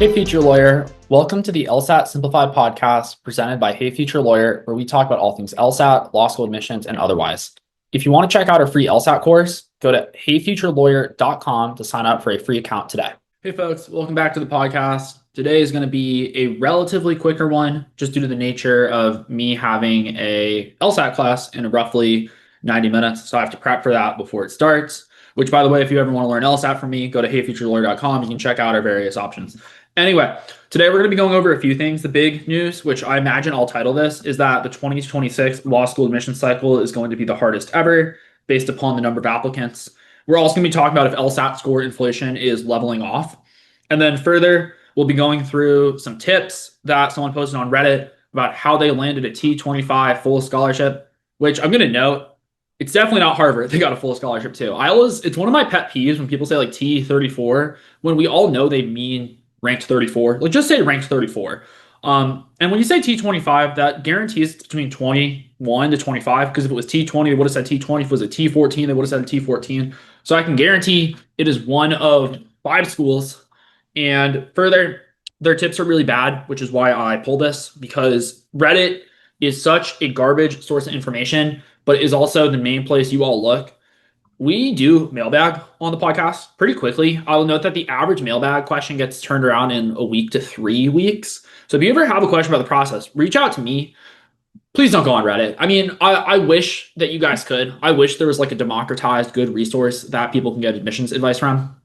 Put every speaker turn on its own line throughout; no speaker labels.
Hey, future lawyer. Welcome to the LSAT Simplified podcast presented by Hey Future Lawyer, where we talk about all things LSAT, law school admissions, and otherwise. If you want to check out our free LSAT course, go to heyfuturelawyer.com to sign up for a free account today. Hey, folks. Welcome back to the podcast. Today is going to be a relatively quicker one, just due to the nature of me having a LSAT class in roughly 90 minutes. So I have to prep for that before it starts. Which, by the way, if you ever want to learn LSAT from me, go to heyfuturelawyer.com. You can check out our various options. Anyway, today we're going to be going over a few things. The big news, which I imagine I'll title this, is that the 2026 law school admission cycle is going to be the hardest ever based upon the number of applicants. We're also going to be talking about if LSAT score inflation is leveling off. And then further, we'll be going through some tips that someone posted on Reddit about how they landed a T25 full scholarship, which I'm going to note, it's definitely not Harvard. They got a full scholarship too. It's one of my pet peeves when people say like T34, when we all know they mean ranked 34. Like just say ranked 34. And when you say T25, that guarantees it's between 21 to 25, because if it was T20, they would have said T20. If it was a T14, they would have said T14. So I can guarantee it is one of 5 schools. And further, their tips are really bad, which is why I pulled this, because Reddit is such a garbage source of information, but is also the main place you all look. We do mailbag on the podcast pretty quickly. I will note that the average mailbag question gets turned around in a week to 3 weeks. So if you ever have a question about the process, reach out to me. Please don't go on Reddit. I mean, I wish that you guys could. I wish there was like a democratized good resource that people can get admissions advice from.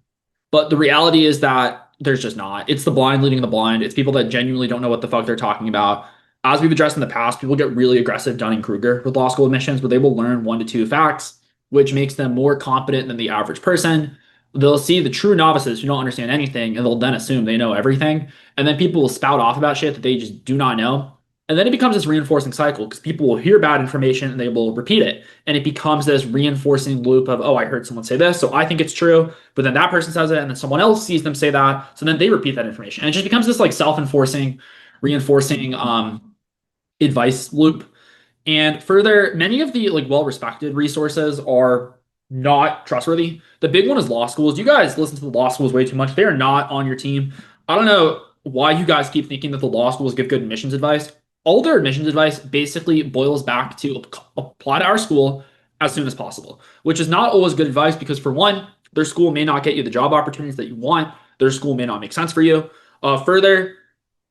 But the reality is that there's just not. It's the blind leading the blind. It's people that genuinely don't know what the fuck they're talking about. As we've addressed in the past, people get really aggressive Dunning-Kruger with law school admissions, but they will learn 1 to 2 facts, which makes them more competent than the average person. They'll see the true novices who don't understand anything, and they'll then assume they know everything. And then people will spout off about shit that they just do not know. And then it becomes this reinforcing cycle, because people will hear bad information and they will repeat it. And it becomes this reinforcing loop of, oh, I heard someone say this, so I think it's true. But then that person says it, and then someone else sees them say that. So then they repeat that information. And it just becomes this like self-enforcing, reinforcing advice loop. And further, many of the like well-respected resources are not trustworthy. The big one is law schools. You guys listen to the law schools way too much. They are not on your team. I don't know why you guys keep thinking that the law schools give good admissions advice. All their admissions advice basically boils back to apply to our school as soon as possible, which is not always good advice, because for one, their school may not get you the job opportunities that you want. Their school may not make sense for you. Further,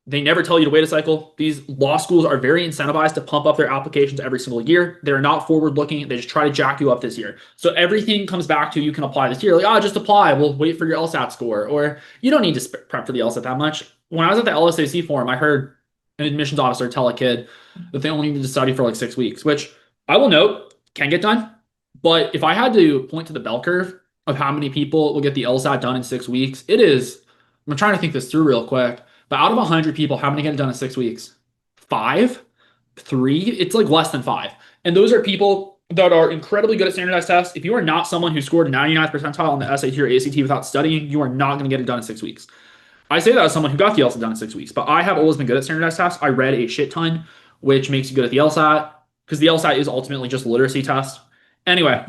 they never tell you to wait a cycle. These law schools are very incentivized to pump up their applications every single year. They're not forward-looking. They just try to jack you up this year. So everything comes back to you can apply this year. Like, just apply. We'll wait for your LSAT score. Or you don't need to prep for the LSAT that much. When I was at the LSAC forum, I heard an admissions officer tell a kid that they only need to study for like 6 weeks, which I will note can get done. But if I had to point to the bell curve of how many people will get the LSAT done in 6 weeks, I'm trying to think this through real quick. But out of 100 people, how many get it done in 6 weeks? 5? 3? It's like less than 5. And those are people that are incredibly good at standardized tests. If you are not someone who scored 99th percentile on the SAT or ACT without studying, you are not going to get it done in 6 weeks. I say that as someone who got the LSAT done in 6 weeks, but I have always been good at standardized tests. I read a shit ton, which makes you good at the LSAT, because the LSAT is ultimately just a literacy test. Anyway,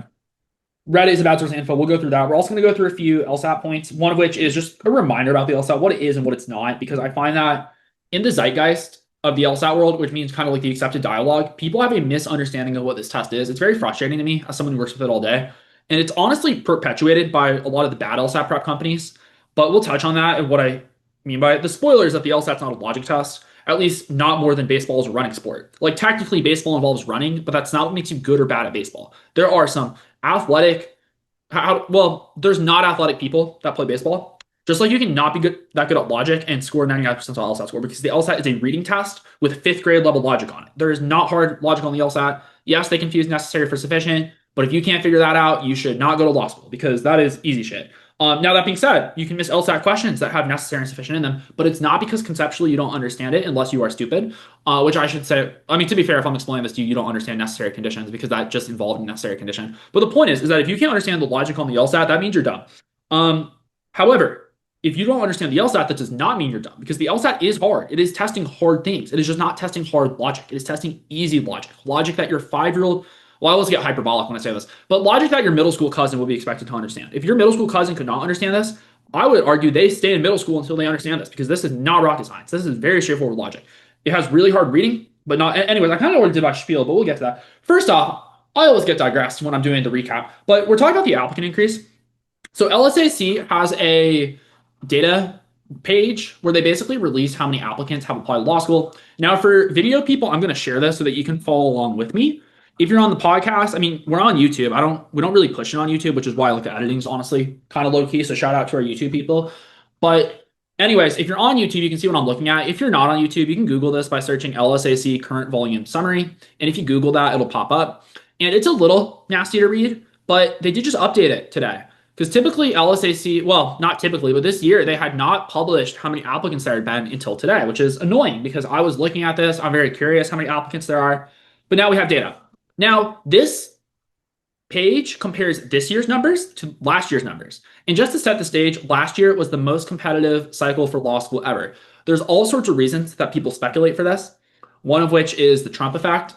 Reddit is about source info. We'll go through that. We're also going to go through a few LSAT points, one of which is just a reminder about the LSAT, what it is and what it's not, because I find that in the zeitgeist of the LSAT world, which means kind of like the accepted dialogue, people have a misunderstanding of what this test is. It's very frustrating to me as someone who works with it all day. And it's honestly perpetuated by a lot of the bad LSAT prep companies, but we'll touch on that and what I mean by it. The spoiler is that the LSAT's not a logic test, at least not more than baseball is a running sport. Like technically baseball involves running, but that's not what makes you good or bad at baseball. There are some athletic, there's not athletic people that play baseball. Just like you can not be that good at logic and score 99% LSAT score, because the LSAT is a reading test with 5th grade level logic on it. There is not hard logic on the LSAT. Yes, they confuse necessary for sufficient, but if you can't figure that out, you should not go to law school, because that is easy shit. Now, that being said, you can miss LSAT questions that have necessary and sufficient in them, but it's not because conceptually you don't understand it unless you are stupid, which I should say, I mean, to be fair, if I'm explaining this to you, you don't understand necessary conditions, because that just involved a necessary condition. But the point is that if you can't understand the logic on the LSAT, that means you're dumb. However, if you don't understand the LSAT, that does not mean you're dumb, because the LSAT is hard. It is testing hard things. It is just not testing hard logic. It is testing easy logic that your 5-year-old, well, I always get hyperbolic when I say this, but logic that your middle school cousin will be expected to understand. If your middle school cousin could not understand this, I would argue they stay in middle school until they understand this because this is not rocket science. This is very straightforward logic. It has really hard reading, but not. Anyways, I kind of already did my spiel, but we'll get to that. First off, I always get digressed when I'm doing the recap, but we're talking about the applicant increase. So LSAC has a data page where they basically release how many applicants have applied to law school. Now, for video people, I'm going to share this so that you can follow along with me. If you're on the podcast, I mean, we're on YouTube. We don't really push it on YouTube, which is why like the editing's honestly kind of low key. So shout out to our YouTube people. But anyways, if you're on YouTube, you can see what I'm looking at. If you're not on YouTube, you can Google this by searching LSAC current volume summary. And if you Google that, it'll pop up. And it's a little nasty to read, but they did just update it today. Because typically LSAC, well, not typically, but this year they had not published how many applicants there had been until today, which is annoying because I was looking at this. I'm very curious how many applicants there are, but now we have data. Now, this page compares this year's numbers to last year's numbers. And just to set the stage, last year was the most competitive cycle for law school ever. There's all sorts of reasons that people speculate for this, one of which is the Trump effect,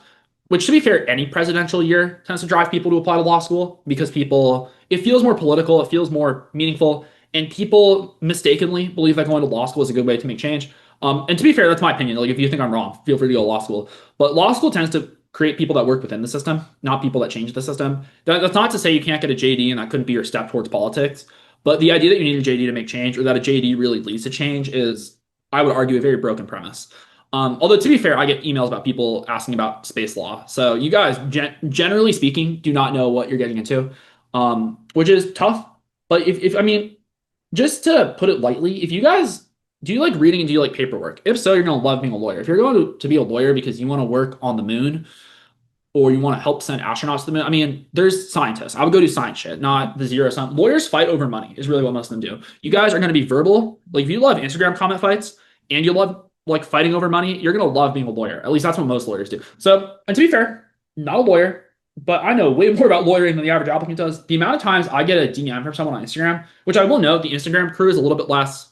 which to be fair, any presidential year tends to drive people to apply to law school because it feels more political, it feels more meaningful, and people mistakenly believe that going to law school is a good way to make change. And to be fair, that's my opinion. Like if you think I'm wrong, feel free to go to law school. But law school tends to create people that work within the system, not people that change the system. That's not to say you can't get a JD and that couldn't be your step towards politics. But the idea that you need a JD to make change or that a JD really leads to change is, I would argue, a very broken premise. Although to be fair, I get emails about people asking about space law. So you guys, generally speaking, do not know what you're getting into, which is tough. But if I mean, just to put it lightly, if you guys do you like reading and do you like paperwork? If so, you're gonna love being a lawyer. If you're going to be a lawyer because you want to work on the moon or you want to help send astronauts to the moon, I mean, there's scientists. I would go do science shit, not the zero sum. Lawyers fight over money is really what most of them do. You guys are gonna be verbal. Like if you love Instagram comment fights and you love like fighting over money, you're gonna love being a lawyer. At least that's what most lawyers do. So, and to be fair, not a lawyer, but I know way more about lawyering than the average applicant does. The amount of times I get a DM from someone on Instagram, which I will note, the Instagram crew is a little bit less,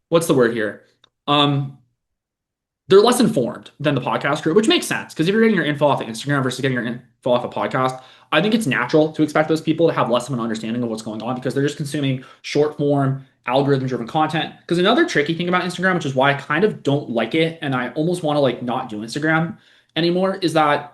what's the word here? They're less informed than the podcast crew, which makes sense because if you're getting your info off of Instagram versus getting your info off a podcast, I think it's natural to expect those people to have less of an understanding of what's going on because they're just consuming short form, algorithm driven content. Because another tricky thing about Instagram, which is why I kind of don't like it and I almost want to like not do Instagram anymore, is that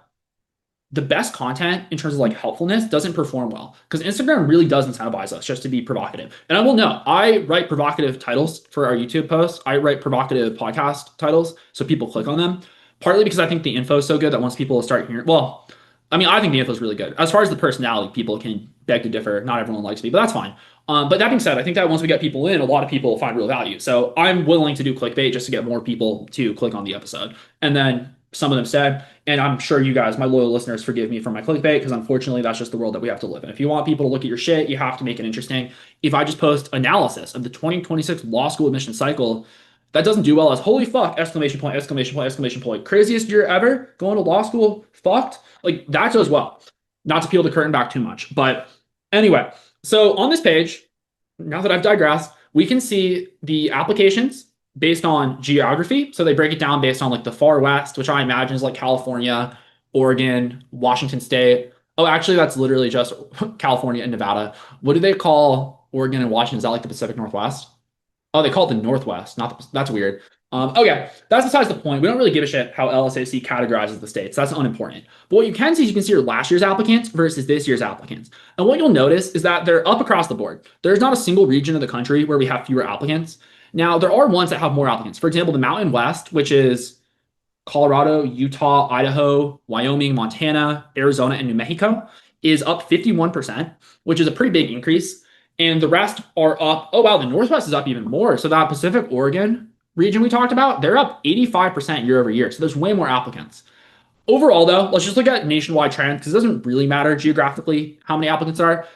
the best content in terms of like helpfulness doesn't perform well because Instagram really does incentivize us just to be provocative. And I will note, I write provocative titles for our YouTube posts. I write provocative podcast titles so people click on them, partly because I think the info is so good that once people start hearing, well, I mean, I think the info is really good. As far as the personality, people can beg to differ. Not everyone likes me, but that's fine. But that being said, I think that once we get people in, a lot of people find real value. So I'm willing to do clickbait just to get more people to click on the episode. And then some of them said, and I'm sure you guys, my loyal listeners, forgive me for my clickbait because unfortunately that's just the world that we have to live in. If you want people to look at your shit, you have to make it interesting. If I just post analysis of the 2026 law school admission cycle, that doesn't do well as holy fuck, exclamation point, exclamation point, exclamation point. Craziest year ever, going to law school, fucked. Like that does well. Not to peel the curtain back too much. But anyway, so on this page, now that I've digressed, we can see the applications based on geography. So they break it down based on like the far west, which I imagine is like California, Oregon, Washington State. Oh, actually, that's literally just California and Nevada. What do they call Oregon and Washington? Is that like the Pacific Northwest? Oh, they call it the Northwest. That's weird. Okay, that's besides the point. We don't really give a shit how LSAC categorizes the states. That's unimportant. But what you can see is you can see your last year's applicants versus this year's applicants. And what you'll notice is that they're up across the board. There's not a single region of the country where we have fewer applicants. Now, there are ones that have more applicants. For example, the Mountain West, which is Colorado, Utah, Idaho, Wyoming, Montana, Arizona, and New Mexico, is up 51%, which is a pretty big increase. And the rest are up. Oh, wow, the Northwest is up even more. So that Pacific Oregon region we talked about, they're up 85% year over year. So there's way more applicants. Overall, though, let's just look at nationwide trends because it doesn't really matter geographically how many applicants are.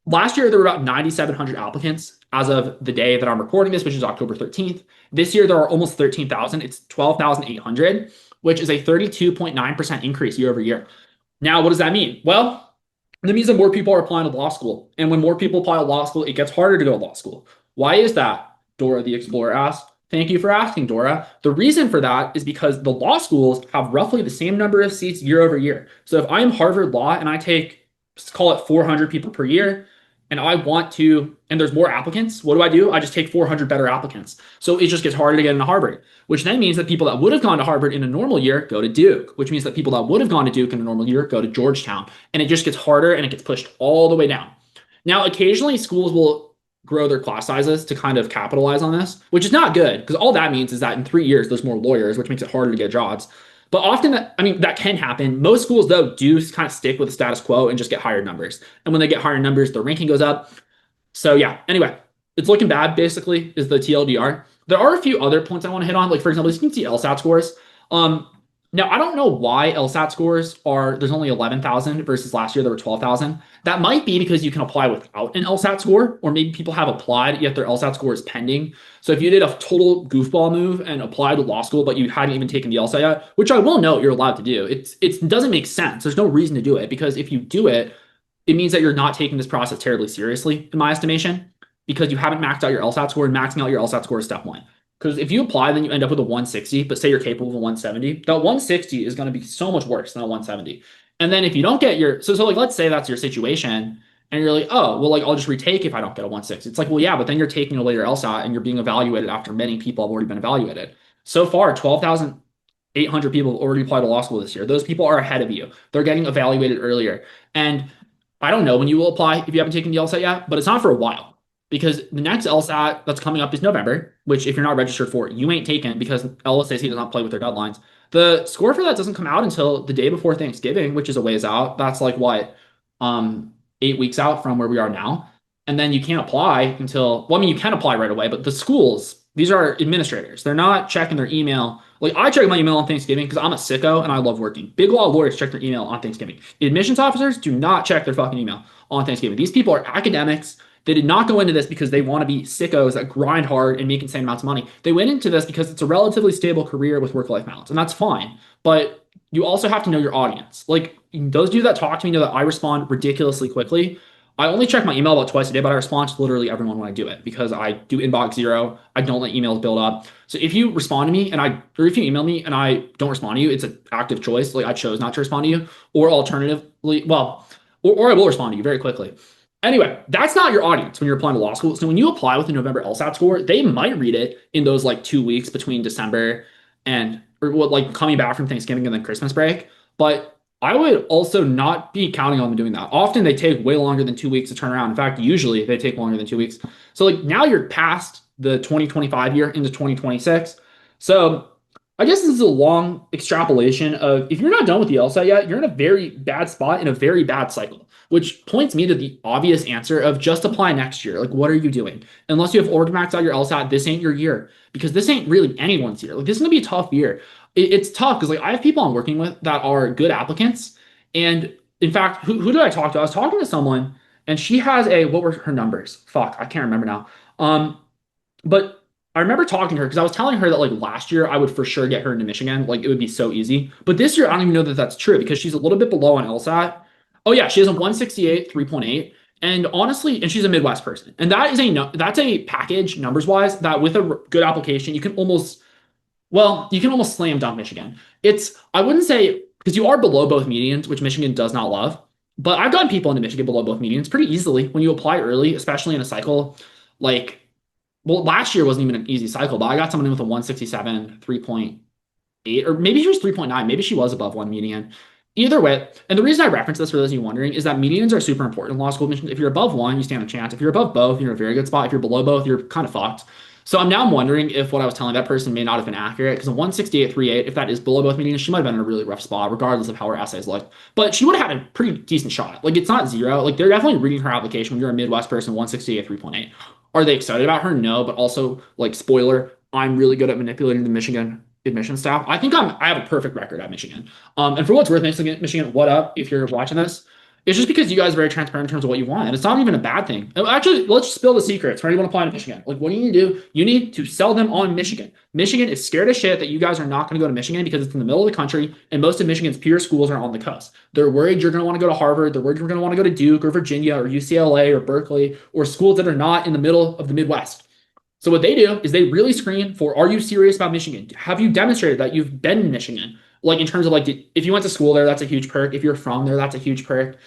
Last year, there were about 9,700 applicants as of the day that I'm recording this, which is October 13th. This year, there are almost 13,000. It's 12,800, which is a 32.9% increase year over year. Now, what does that mean? Well, that means that more people are applying to law school. And when more people apply to law school, it gets harder to go to law school. Why is that? Dora the Explorer asked. Thank you for asking, Dora. The reason for that is because the law schools have roughly the same number of seats year over year. So if I'm Harvard Law and I take, let's call it 400 people per year, and I want to, and there's more applicants, what do? I just take 400 better applicants. So it just gets harder to get into Harvard, which then means that people that would have gone to Harvard in a normal year go to Duke, which means that people that would have gone to Duke in a normal year go to Georgetown. And it just gets harder and it gets pushed all the way down. Now, occasionally schools will grow their class sizes to kind of capitalize on this, which is not good because all that means is that in 3 years, there's more lawyers, which makes it harder to get jobs. But often that can happen. Most schools, though, do kind of stick with the status quo and just get higher numbers. And when they get higher numbers, their ranking goes up. So yeah, anyway, it's looking bad, basically, is the TLDR. There are a few other points I want to hit on. Like, for example, you can see LSAT scores. Now, I don't know why LSAT scores there's only 11,000 versus last year there were 12,000. That might be because you can apply without an LSAT score, or maybe people have applied, yet their LSAT score is pending. So if you did a total goofball move and applied to law school, but you hadn't even taken the LSAT yet, which I will note you're allowed to do, it doesn't make sense. There's no reason to do it because if you do it, it means that you're not taking this process terribly seriously, in my estimation, because you haven't maxed out your LSAT score, and maxing out your LSAT score is step one. Because if you apply, then you end up with a 160, but say you're capable of a 170, that 160 is going to be so much worse than a 170. And then if you don't get so like, let's say that's your situation, and you're like, oh, well, like, I'll just retake if I don't get a 160. It's like, well, yeah, but then you're taking a later LSAT and you're being evaluated after many people have already been evaluated. So far, 12,800 people have already applied to law school this year. Those people are ahead of you. They're getting evaluated earlier. And I don't know when you will apply if you haven't taken the LSAT yet, but it's not for a while. Because the next LSAT that's coming up is November, which if you're not registered for, you ain't taken because LSAC does not play with their deadlines. The score for that doesn't come out until the day before Thanksgiving, which is a ways out. That's like what, 8 weeks out from where we are now. And then you can't apply until, well, I mean, you can apply right away, but the schools, these are administrators. They're not checking their email. Like, I check my email on Thanksgiving because I'm a sicko and I love working. Big law lawyers check their email on Thanksgiving. Admissions officers do not check their fucking email on Thanksgiving. These people are academics. They did not go into this because they want to be sickos that grind hard and make insane amounts of money. They went into this because it's a relatively stable career with work-life balance, and that's fine. But you also have to know your audience. Like, those of you that talk to me know that I respond ridiculously quickly. I only check my email about twice a day, but I respond to literally everyone when I do it because I do inbox zero. I don't let emails build up. So if you respond to me or if you email me and I don't respond to you, it's an active choice. Like, I chose not to respond to you, or alternatively, well, or I will respond to you very quickly. Anyway, that's not your audience when you're applying to law school. So when you apply with a November LSAT score, they might read it in those like 2 weeks between December or like coming back from Thanksgiving and then Christmas break. But I would also not be counting on them doing that. Often they take way longer than 2 weeks to turn around. In fact, usually they take longer than 2 weeks. So like now you're past the 2025 year into 2026. So I guess this is a long extrapolation of if you're not done with the LSAT yet, you're in a very bad spot in a very bad cycle, which points me to the obvious answer of just apply next year. Like, what are you doing? Unless you have already maxed out your LSAT, this ain't your year because this ain't really anyone's year. Like, this is gonna be a tough year. It's tough because like I have people I'm working with that are good applicants. And in fact, who did I talk to? I was talking to someone and she has what were her numbers? Fuck, I can't remember now. But I remember talking to her because I was telling her that like last year I would for sure get her into Michigan. Like, it would be so easy. But this year I don't even know that that's true because she's a little bit below on LSAT. Oh yeah, she has a 168, 3.8. And honestly, and she's a Midwest person. And that's a package numbers wise that with a good application, you can almost slam dunk Michigan. I wouldn't say, because you are below both medians, which Michigan does not love. But I've gotten people into Michigan below both medians pretty easily when you apply early, especially in a cycle like, well, last year wasn't even an easy cycle, but I got someone in with a 167, 3.8, or maybe she was 3.9. Maybe she was above one median. Either way, and the reason I reference this for those of you wondering is that medians are super important in law school admissions. If you're above one, you stand a chance. If you're above both, you're in a very good spot. If you're below both, you're kind of fucked. So I'm wondering if what I was telling that person may not have been accurate because a 168.38, if that is below both medians, she might have been in a really rough spot, regardless of how her essays looked. But she would have had a pretty decent shot. Like, it's not zero. Like, they're definitely reading her application when you're a Midwest person, 168, 3.8. Are they excited about her? No, but also, like, spoiler, I'm really good at manipulating the Michigan admission staff. I think I have a perfect record at Michigan. And for what's worth, Michigan, what up if you're watching this? It's just because you guys are very transparent in terms of what you want. And it's not even a bad thing. Actually, let's spill the secrets for anyone applying to Michigan. Like, what do you need to do? You need to sell them on Michigan. Michigan is scared as shit that you guys are not going to go to Michigan because it's in the middle of the country and most of Michigan's peer schools are on the coast. They're worried you're going to want to go to Harvard. They're worried you're going to want to go to Duke or Virginia or UCLA or Berkeley or schools that are not in the middle of the Midwest. So what they do is they really screen for, are you serious about Michigan? Have you demonstrated that you've been in Michigan? Like, in terms of like, if you went to school there, that's a huge perk. If you're from there, that's a huge perk.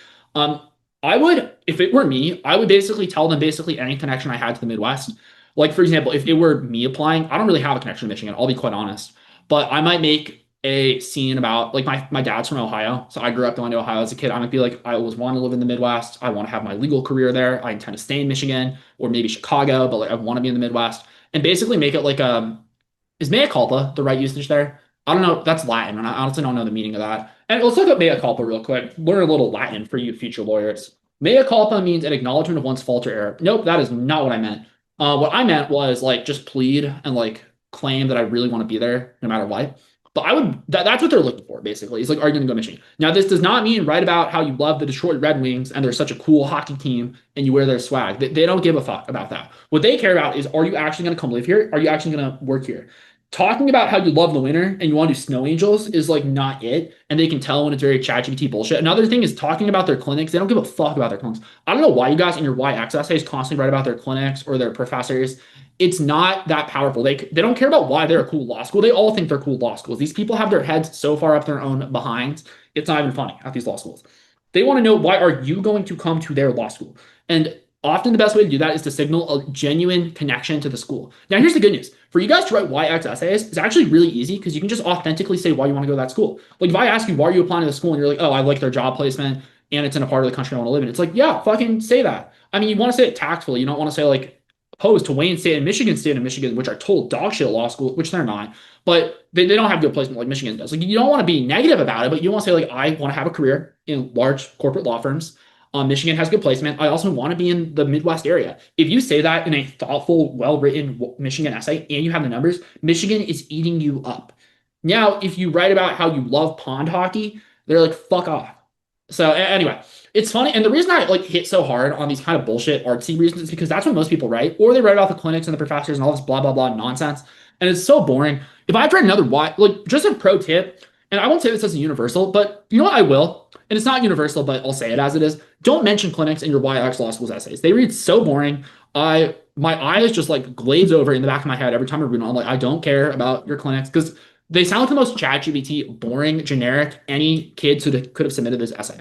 I would, if it were me, I would basically tell them basically any connection I had to the Midwest. Like, for example, if it were me applying, I don't really have a connection to Michigan, I'll be quite honest. But I might make a scene about, like, my dad's from Ohio. So I grew up going to Ohio as a kid. I might be like, I always want to live in the Midwest. I want to have my legal career there. I intend to stay in Michigan or maybe Chicago, but like I want to be in the Midwest. And basically make it like is mea culpa the right usage there? I don't know. That's Latin, and I honestly don't know the meaning of that. And let's look up mea culpa real quick. Learn a little Latin for you future lawyers. Mea culpa means an acknowledgement of one's fault or error. Nope, that is not what I meant. What I meant was like just plead and like claim that I really want to be there no matter what. But that's what they're looking for, basically. It's like, are you going to go Michigan? Now, this does not mean write about how you love the Detroit Red Wings and they're such a cool hockey team and you wear their swag. They don't give a fuck about that. What they care about is, are you actually going to come live here? Are you actually going to work here? Talking about how you love the winter and you want to do snow angels is like not it. And they can tell when it's very ChatGPT bullshit. Another thing is talking about their clinics. They don't give a fuck about their clinics. I don't know why you guys in your YX essays constantly write about their clinics or their professors. It's not that powerful. They don't care about why they're a cool law school. They all think they're cool law schools. These people have their heads so far up their own behinds. It's not even funny at these law schools. They want to know, why are you going to come to their law school? And often the best way to do that is to signal a genuine connection to the school. Now, here's the good news. For you guys to write YX essays, it's actually really easy because you can just authentically say why you want to go to that school. Like if I ask you, why are you applying to the school? And you're like, oh, I like their job placement and it's in a part of the country I want to live in. It's like, yeah, fucking say that. I mean, you want to say it tactfully. You don't want to say like, opposed to Wayne State and Michigan, which are total dog shit law school, which they're not, but they don't have good placement like Michigan does. Like you don't want to be negative about it, but you want to say like, I want to have a career in large corporate law firms. Michigan has good placement. I also want to be in the Midwest area. If you say that in a thoughtful, well-written Michigan essay and you have the numbers, Michigan is eating you up. Now, if you write about how you love pond hockey, they're like, fuck off. So anyway, it's funny. And the reason I like hit so hard on these kind of bullshit artsy reasons is because that's what most people write, or they write about the clinics and the professors and all this blah, blah, blah nonsense. And it's so boring. If I read another why, like just a pro tip, and I won't say this as a universal, but you know what I will? And it's not universal, but I'll say it as it is. Don't mention clinics in your YX Law School's essays. They read so boring. My eyes just like glaze over in the back of my head every time I read them. I'm like, I don't care about your clinics because they sound like the most ChatGPT, boring, generic, any kid could have submitted this essay.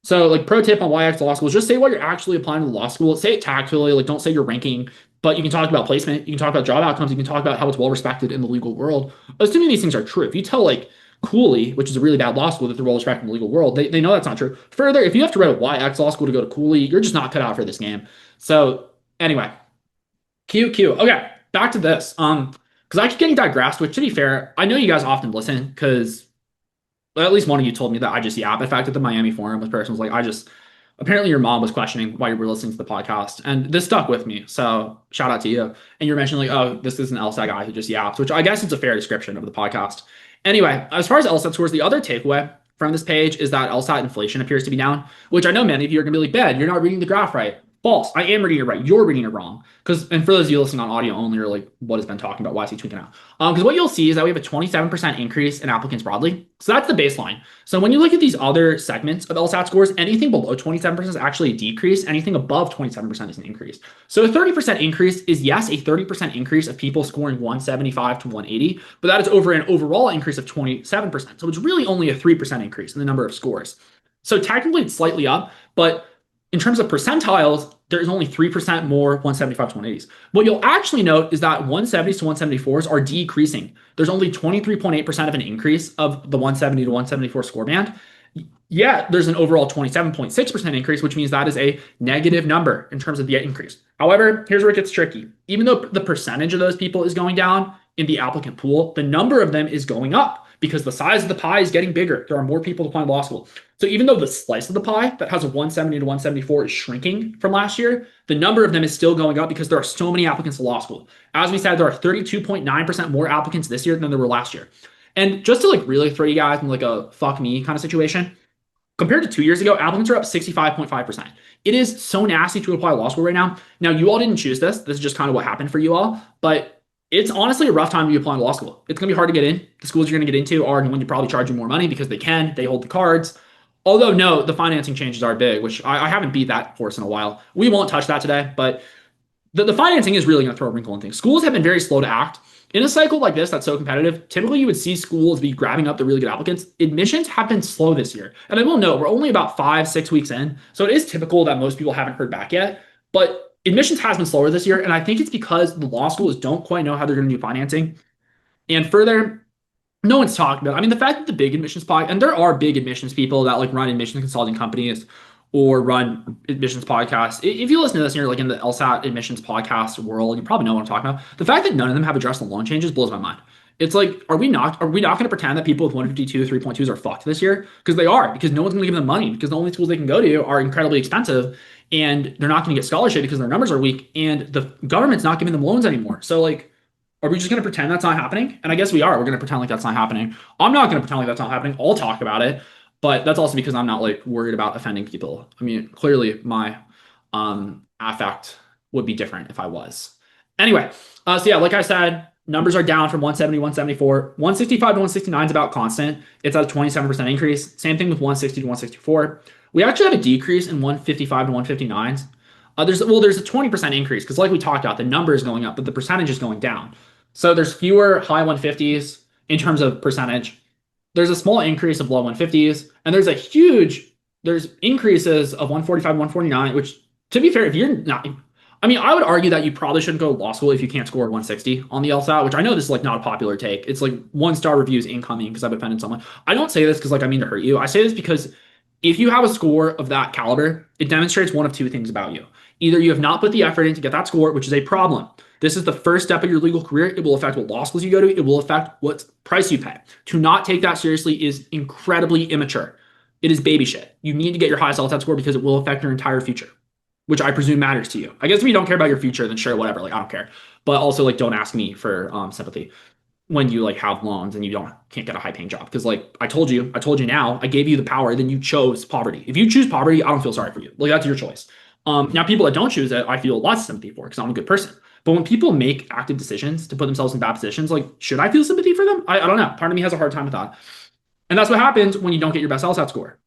So like pro tip on YX Law School is just say what you're actually applying to the law school. Say it tactfully, like don't say you're ranking, but you can talk about placement, you can talk about job outcomes, you can talk about how it's well respected in the legal world. Assuming these things are true. If you tell like Cooley, which is a really bad law school, that they're well respected in the legal world, they know that's not true. Further, if you have to write a YX Law School to go to Cooley, you're just not cut out for this game. So anyway, QQ. Okay, back to this. Because I keep getting digressed, which to be fair, I know you guys often listen because at least one of you told me that I just yap. In fact, at the Miami forum, this person was like, apparently your mom was questioning why you were listening to the podcast. And this stuck with me. So shout out to you. And you're mentioning like, oh, this is an LSAT guy who just yaps, which I guess it's a fair description of the podcast. Anyway, as far as LSAT scores, the other takeaway from this page is that LSAT inflation appears to be down, which I know many of you are going to be like, Ben, you're not reading the graph right. False. I am reading it right. You're reading it wrong. And for those of you listening on audio only, you're like, what has Ben talking about? Why is he tweaking out? Because what you'll see is that we have a 27% increase in applicants broadly. So that's the baseline. So when you look at these other segments of LSAT scores, anything below 27% is actually a decrease. Anything above 27% is an increase. So a 30% increase is, yes, a 30% increase of people scoring 175 to 180, but that is over an overall increase of 27%. So it's really only a 3% increase in the number of scores. So technically it's slightly up, but in terms of percentiles, there's only 3% more 175 to 180s. What you'll actually note is that 170s to 174s are decreasing. There's only 23.8% of an increase of the 170 to 174 score band. Yeah, there's an overall 27.6% increase, which means that is a negative number in terms of the increase. However, here's where it gets tricky. Even though the percentage of those people is going down in the applicant pool, the number of them is going up because the size of the pie is getting bigger. There are more people applying to law school. So even though the slice of the pie that has a 170 to 174 is shrinking from last year, the number of them is still going up because there are so many applicants to law school. As we said, there are 32.9% more applicants this year than there were last year. And just to like really throw you guys in like a fuck me kind of situation, compared to 2 years ago, applicants are up 65.5%. It is so nasty to apply to law school right now. Now, you all didn't choose this. This is just kind of what happened for you all. But it's honestly a rough time to be applying to law school. It's going to be hard to get in. The schools you're going to get into are going to probably charge you more money because they hold the cards. Although, no, the financing changes are big, which I haven't beat that horse in a while. We won't touch that today, but the financing is really going to throw a wrinkle in things. Schools have been very slow to act. In a cycle like this that's so competitive, typically you would see schools be grabbing up the really good applicants. Admissions have been slow this year. And I will note, we're only about 5, 6 weeks in. So it is typical that most people haven't heard back yet. But admissions has been slower this year. And I think it's because the law schools don't quite know how they're going to do financing. And further, no one's talking about. I mean, the fact that the big admissions pod, and there are big admissions people that like run admissions consulting companies or run admissions podcasts. If you listen to this and you're like in the LSAT admissions podcast world, you probably know what I'm talking about. The fact that none of them have addressed the loan changes blows my mind. It's like, are we not going to pretend that people with 152, 3.2s are fucked this year? Because they are, because no one's going to give them money because the only schools they can go to are incredibly expensive and they're not going to get scholarship because their numbers are weak and the government's not giving them loans anymore. So like, are we just going to pretend that's not happening? And I guess we are. We're going to pretend like that's not happening. I'm not going to pretend like that's not happening. I'll talk about it. But that's also because I'm not like worried about offending people. I mean, clearly my affect would be different if I was. Anyway, so yeah, like I said, numbers are down from 170, 174. 165 to 169 is about constant. It's at a 27% increase. Same thing with 160 to 164. We actually have a decrease in 155 to 159s. There's a 20% increase because like we talked about, the number is going up, but the percentage is going down. So there's fewer high 150s in terms of percentage. There's a small increase of low 150s, and there's increases of 145, 149, which to be fair, if you're not, I mean, I would argue that you probably shouldn't go to law school if you can't score 160 on the LSAT, which I know this is like not a popular take. It's like 1-star reviews incoming because I've offended someone. I don't say this because like I mean to hurt you. I say this because if you have a score of that caliber, it demonstrates one of two things about you. Either you have not put the effort in to get that score, which is a problem. This is the first step of your legal career. It will affect what law schools you go to. It will affect what price you pay. To not take that seriously is incredibly immature. It is baby shit. You need to get your highest LSAT score because it will affect your entire future, which I presume matters to you. I guess if you don't care about your future, then sure, whatever. Like I don't care. But also like don't ask me for sympathy when you like have loans and you can't get a high paying job. Because like I told you now, I gave you the power, then you chose poverty. If you choose poverty, I don't feel sorry for you. Like that's your choice. Now people that don't choose it, I feel lots of sympathy for because I'm a good person. But when people make active decisions to put themselves in bad positions, like should I feel sympathy for them? I don't know. Part of me has a hard time with that. And that's what happens when you don't get your best LSAT score,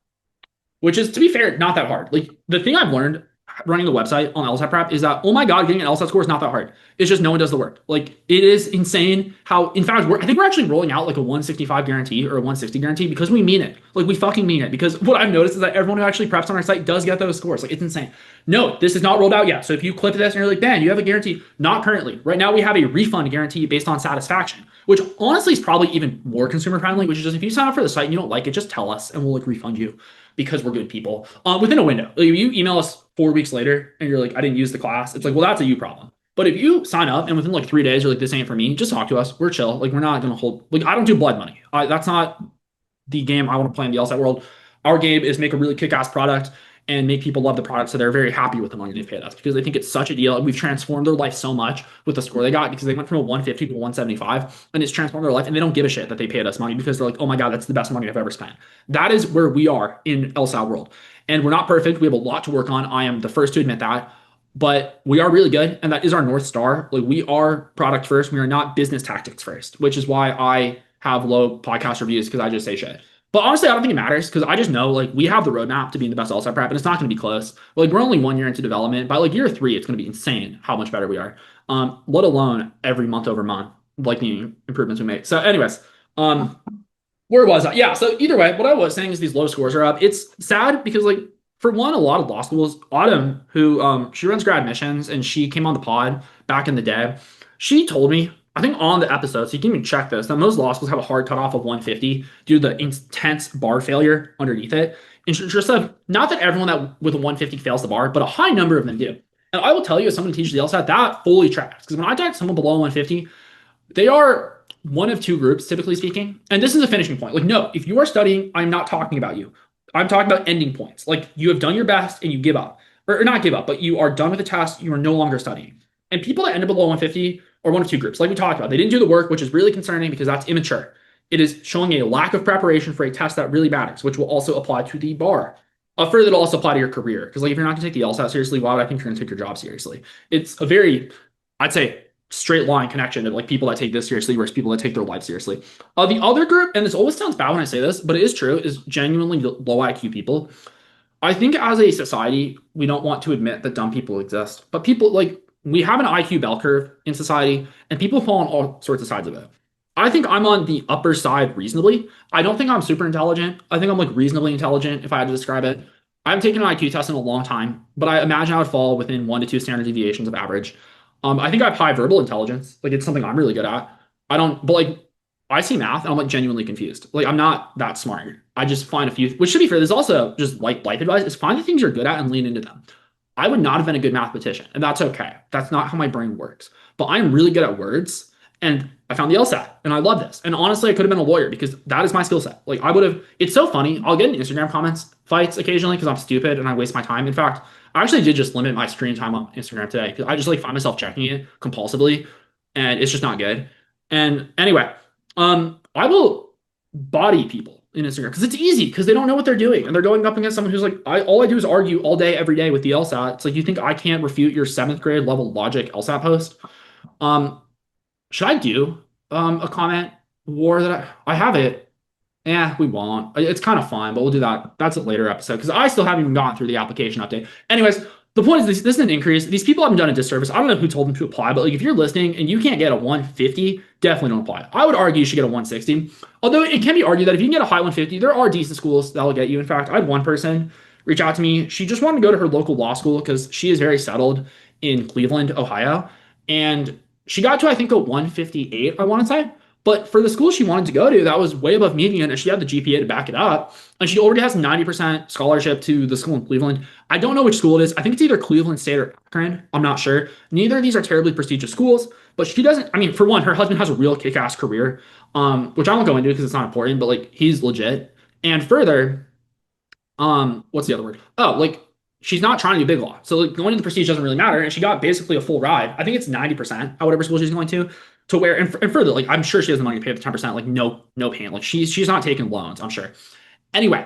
which is, to be fair, not that hard. Like the thing I've learned running the website on LSAT prep is that, oh my God, getting an LSAT score is not that hard. It's just no one does the work. Like it is insane how, in fact, I think we're actually rolling out like a 165 guarantee or a 160 guarantee because we mean it. Like we fucking mean it. Because what I've noticed is that everyone who actually preps on our site does get those scores. Like it's insane. No, this is not rolled out yet. So if you clip this and you're like, Ben, you have a guarantee, not currently. Right now we have a refund guarantee based on satisfaction, which honestly is probably even more consumer friendly, which is just if you sign up for the site and you don't like it, just tell us and we'll like refund you because we're good people within a window. Like, if you email us 4 weeks later and you're like, I didn't use the class, it's like, well, that's a you problem. But if you sign up and within like 3 days you're like, this ain't for me, just talk to us. We're chill. Like we're not gonna hold. Like I don't do blood money. That's not the game I want to play in the LSAT world. Our game is make a really kick-ass product and make people love the product so they're very happy with the money they've paid us because they think it's such a deal. We've transformed their life so much with the score they got because they went from a 150 to a 175 and it's transformed their life and they don't give a shit that they paid us money because they're like, oh my God, that's the best money I've ever spent. That is where we are in LSAT world. And we're not perfect. We have a lot to work on. I am the first to admit that. But we are really good, and that is our North Star. Like we are product first. We are not business tactics first, which is why I have low podcast reviews because I just say shit. But honestly, I don't think it matters because I just know like we have the roadmap to being the best LSAT prep, and it's not going to be close. Like we're only 1 year into development. By like year 3, it's going to be insane how much better we are. Let alone every month over month, like the improvements we make. So, anyways, where was I? Yeah. So either way, what I was saying is these low scores are up. It's sad because like for one, a lot of law schools, Autumn, who she runs grad admissions and she came on the pod back in the day, she told me, I think on the episode, so you can even check this, that most law schools have a hard cutoff of 150 due to the intense bar failure underneath it. And just not that everyone that with a 150 fails the bar, but a high number of them do. And I will tell you, as someone who teaches the LSAT, that fully tracks. Because when I talk to someone below 150, they are one of two groups, typically speaking. And this is a finishing point. Like, no, if you are studying, I'm not talking about you. I'm talking about ending points. Like you have done your best and you give up. Or not give up, but you are done with the test. You are no longer studying. And people that end up below 150 are one of two groups. Like we talked about, they didn't do the work, which is really concerning because that's immature. It is showing a lack of preparation for a test that really matters, which will also apply to the bar. Further, it'll also apply to your career. Because like if you're not going to take the LSAT seriously, why would I think you're going to take your job seriously? It's a very, I'd say, straight line connection of like people that take this seriously versus people that take their life seriously. The other group, and this always sounds bad when I say this, but it is true, is genuinely low IQ people. I think as a society, we don't want to admit that dumb people exist, but people like we have an IQ bell curve in society, and people fall on all sorts of sides of it. I think I'm on the upper side reasonably. I don't think I'm super intelligent. I think I'm like reasonably intelligent if I had to describe it. I haven't taken an IQ test in a long time, but I imagine I would fall within 1 to 2 standard deviations of average. I think I have high verbal intelligence. Like it's something I'm really good at. I don't, but like I see math and I'm like genuinely confused. Like I'm not that smart. I just find a few, which should be fair. There's also just like life advice is find the things you're good at and lean into them. I would not have been a good mathematician, and that's okay. That's not how my brain works. But I'm really good at words, and I found the LSAT, and I love this. And honestly, I could have been a lawyer because that is my skill set. Like I would have. It's so funny. I'll get in Instagram comments fights occasionally because I'm stupid and I waste my time. In fact, I actually did just limit my screen time on Instagram today because I just like find myself checking it compulsively, and it's just not good. And anyway, I will body people in Instagram because it's easy because they don't know what they're doing and they're going up against someone who's like, all I do is argue all day, every day with the LSAT. It's like you think I can't refute your seventh grade level logic LSAT post? Um, should I do a comment war that I have it? Yeah, we won't. It's kind of fun, but we'll do that. That's a later episode because I still haven't even gotten through the application update. Anyways, the point is this is an increase. These people haven't done a disservice. I don't know who told them to apply, but like if you're listening and you can't get a 150, definitely don't apply. I would argue you should get a 160. Although it can be argued that if you can get a high 150, there are decent schools that'll get you. In fact, I had one person reach out to me. She just wanted to go to her local law school because she is very settled in Cleveland, Ohio. And she got to, I think, a 158, I want to say. But for the school she wanted to go to, that was way above median, and she had the GPA to back it up. And she already has 90% scholarship to the school in Cleveland. I don't know which school it is. I think it's either Cleveland State or Akron. I'm not sure. Neither of these are terribly prestigious schools, but she doesn't. I mean, for one, her husband has a real kick-ass career, which I won't go into because it's not important, but like he's legit. And further, what's the other word? Oh, like she's not trying to do big law. So like going to the prestige doesn't really matter. And she got basically a full ride. I think it's 90% at whatever school she's going to where and further, like I'm sure she has the money to pay the 10%, like no pain. Like she's not taking loans, I'm sure. Anyway,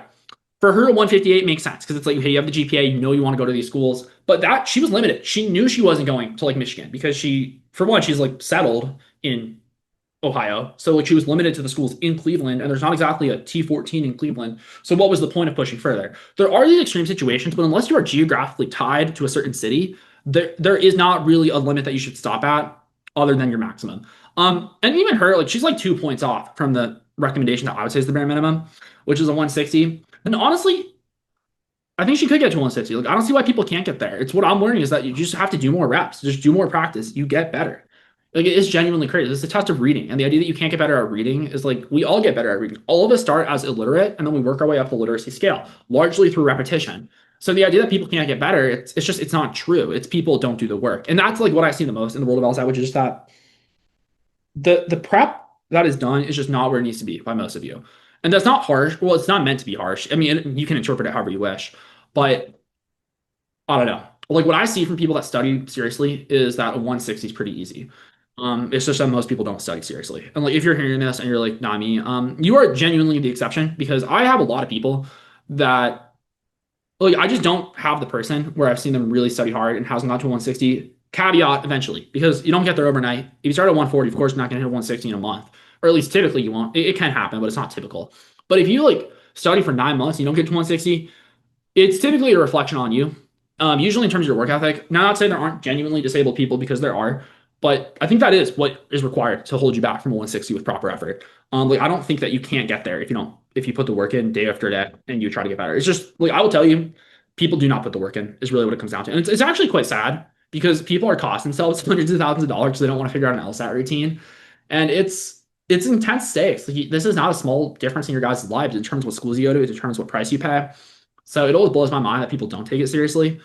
for her 158 makes sense because it's like, hey, you have the GPA, you know you want to go to these schools. But that she was limited. She knew she wasn't going to like Michigan because she, for one, she's like settled in Ohio. So like she was limited to the schools in Cleveland, and there's not exactly a T14 in Cleveland. So what was the point of pushing further? There are these extreme situations, but unless you are geographically tied to a certain city, there is not really a limit that you should stop at other than your maximum. And even her, like she's like 2 points off from the recommendation that I would say is the bare minimum, which is a 160. And honestly, I think she could get to 160. Like I don't see why people can't get there. It's what I'm learning is that you just have to do more reps, just do more practice. You get better. Like it is genuinely crazy. It's a test of reading. And the idea that you can't get better at reading is like we all get better at reading. All of us start as illiterate and then we work our way up the literacy scale, largely through repetition. So the idea that people can't get better, it's just it's not true. It's people don't do the work. And that's like what I see the most in the world of LSAT, which is just that the prep that is done is just not where it needs to be by most of you. And that's not harsh. Well, it's not meant to be harsh. I mean, you can interpret it however you wish, but I don't know. Like what I see from people that study seriously is that a 160 is pretty easy. It's just that most people don't study seriously. And like if you're hearing this and you're like, not me, you are genuinely the exception because I have a lot of people that like I just don't have the person where I've seen them really study hard and hasn't got to 160. Caveat eventually, because you don't get there overnight. If you start at 140, of course, you're not going to hit 160 in a month, or at least typically you won't. It can happen, but it's not typical. But if you like study for 9 months and you don't get to 160, it's typically a reflection on you. Usually in terms of your work ethic. Now, not saying there aren't genuinely disabled people because there are, but I think that is what is required to hold you back from a 160 with proper effort. Like I don't think that you can't get there if you put the work in day after day and you try to get better. It's just like I will tell you, people do not put the work in is really what it comes down to. And it's actually quite sad because people are costing themselves hundreds of thousands of dollars because they don't want to figure out an LSAT routine. And it's intense stakes. Like, this is not a small difference in your guys' lives in terms of what schools you go to, in terms of what price you pay. So it always blows my mind that people don't take it seriously.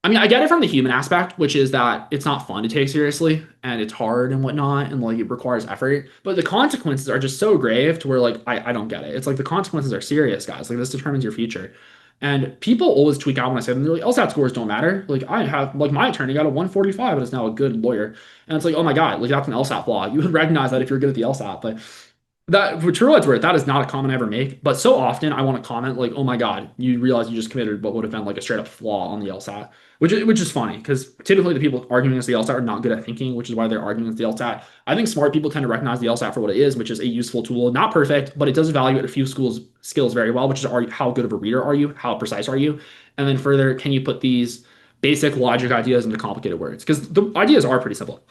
I mean, I get it from the human aspect, which is that it's not fun to take seriously and it's hard and whatnot and like it requires effort. But the consequences are just so grave to where like I don't get it. It's like the consequences are serious, guys. Like this determines your future. And people always tweak out when I say them. They're like, LSAT scores don't matter. Like I have like my attorney got a 145 and is now a good lawyer. And it's like, oh my God, like that's an LSAT flaw. You would recognize that if you're good at the LSAT. But that for true what's worth, that is not a comment I ever make. But so often I want to comment like, oh my God, you realize you just committed what would have been like a straight up flaw on the LSAT, which is funny because typically the people arguing against the LSAT are not good at thinking, which is why they're arguing against the LSAT. I think smart people tend to recognize the LSAT for what it is, which is a useful tool, not perfect, but it does evaluate a few schools skills very well, which is how good of a reader are you, how precise are you, and then further, can you put these basic logic ideas into complicated words because the ideas are pretty simple.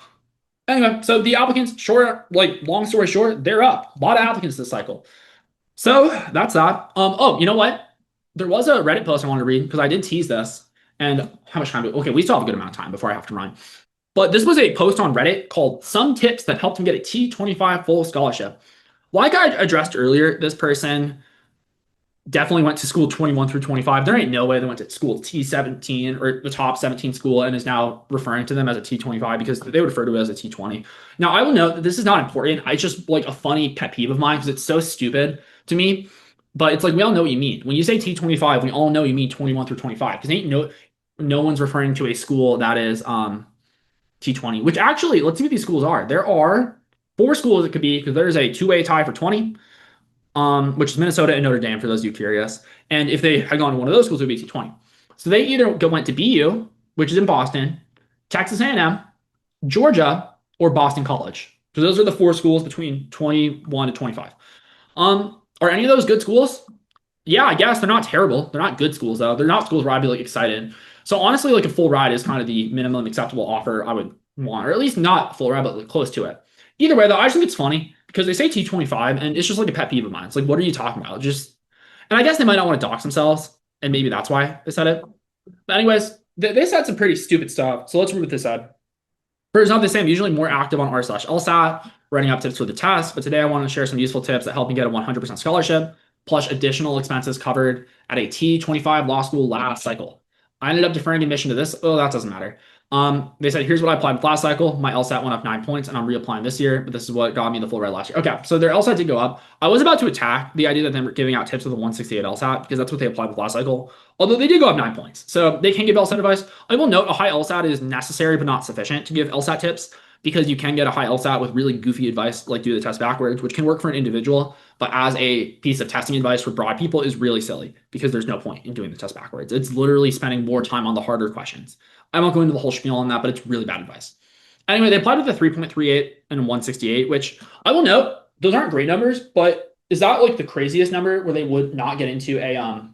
Anyway, so the applicants, short, like long story short, they're up. A lot of applicants this cycle. So that's that. Oh, you know what? There was a Reddit post I wanted to read because I did tease this. And how much time do we? Okay, we still have a good amount of time before I have to run. But this was a post on Reddit called "Some Tips That Helped Him Get a T25 Full Scholarship." Like I addressed earlier, this person definitely went to school 21 through 25. There ain't no way they went to school T17 or the top 17 school and is now referring to them as a T25 because they would refer to it as a T20. Now, I will note that this is not important. It's just like a funny pet peeve of mine because it's so stupid to me. But it's like we all know what you mean. When you say T25, we all know you mean 21 through 25 because ain't no one's referring to a school that is T20, which actually, let's see what these schools are. There are four schools it could be because there's a two-way tie for 20, which is Minnesota and Notre Dame, for those of you curious. And if they had gone to one of those schools, it would be T20. So they either went to BU, which is in Boston, Texas A&M, Georgia, or Boston College. So those are the four schools between 21 to 25. Are any of those good schools? Yeah, I guess they're not terrible. They're not good schools though. They're not schools where I'd be like excited. So honestly, like a full ride is kind of the minimum acceptable offer I would want, or at least not full ride, but like close to it. Either way, though, I just think it's funny because they say T25 and it's just like a pet peeve of mine. It's like, what are you talking about? Just, and I guess they might not want to dox themselves, and maybe that's why they said it. But anyways, they said some pretty stupid stuff. So let's read what they said. For example, they say I'm usually more active on r/LSAT, writing up tips for the test, but today I want to share some useful tips that help me get a 100% scholarship, plus additional expenses covered at a T25 law school last cycle. I ended up deferring admission to this. Oh, that doesn't matter. They said, here's what I applied with last cycle. My LSAT went up 9 points and I'm reapplying this year, but this is what got me the full ride last year. Okay, so their LSAT did go up. I was about to attack the idea that they were giving out tips with a 168 LSAT because that's what they applied with last cycle. Although they did go up 9 points. So they can give LSAT advice. I will note a high LSAT is necessary but not sufficient to give LSAT tips because you can get a high LSAT with really goofy advice like do the test backwards, which can work for an individual, but as a piece of testing advice for broad people is really silly because there's no point in doing the test backwards. It's literally spending more time on the harder questions. I won't go into the whole spiel on that, but it's really bad advice. Anyway, they applied with a 3.38 and a 168, which I will note, those aren't great numbers, but is that like the craziest number where they would not get into a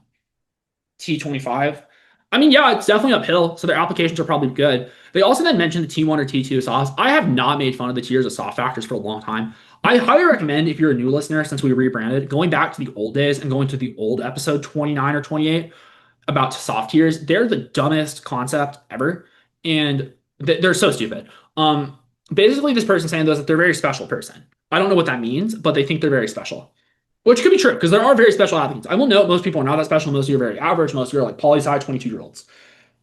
T25? I mean, yeah, it's definitely uphill, so their applications are probably good. They also then mentioned the T1 or T2 softs. I have not made fun of the tiers of soft factors for a long time. I highly recommend, if you're a new listener, since we rebranded, going back to the old days and going to the old episode 29 or 28 about soft tiers. They're the dumbest concept ever, and they're so stupid. Basically, this person saying that they're a very special person. I don't know what that means, but they think they're very special. Which could be true, because there are very special applicants. I will note most people are not that special. Most of you are very average. Most of you are like poli-sci 22-year-olds.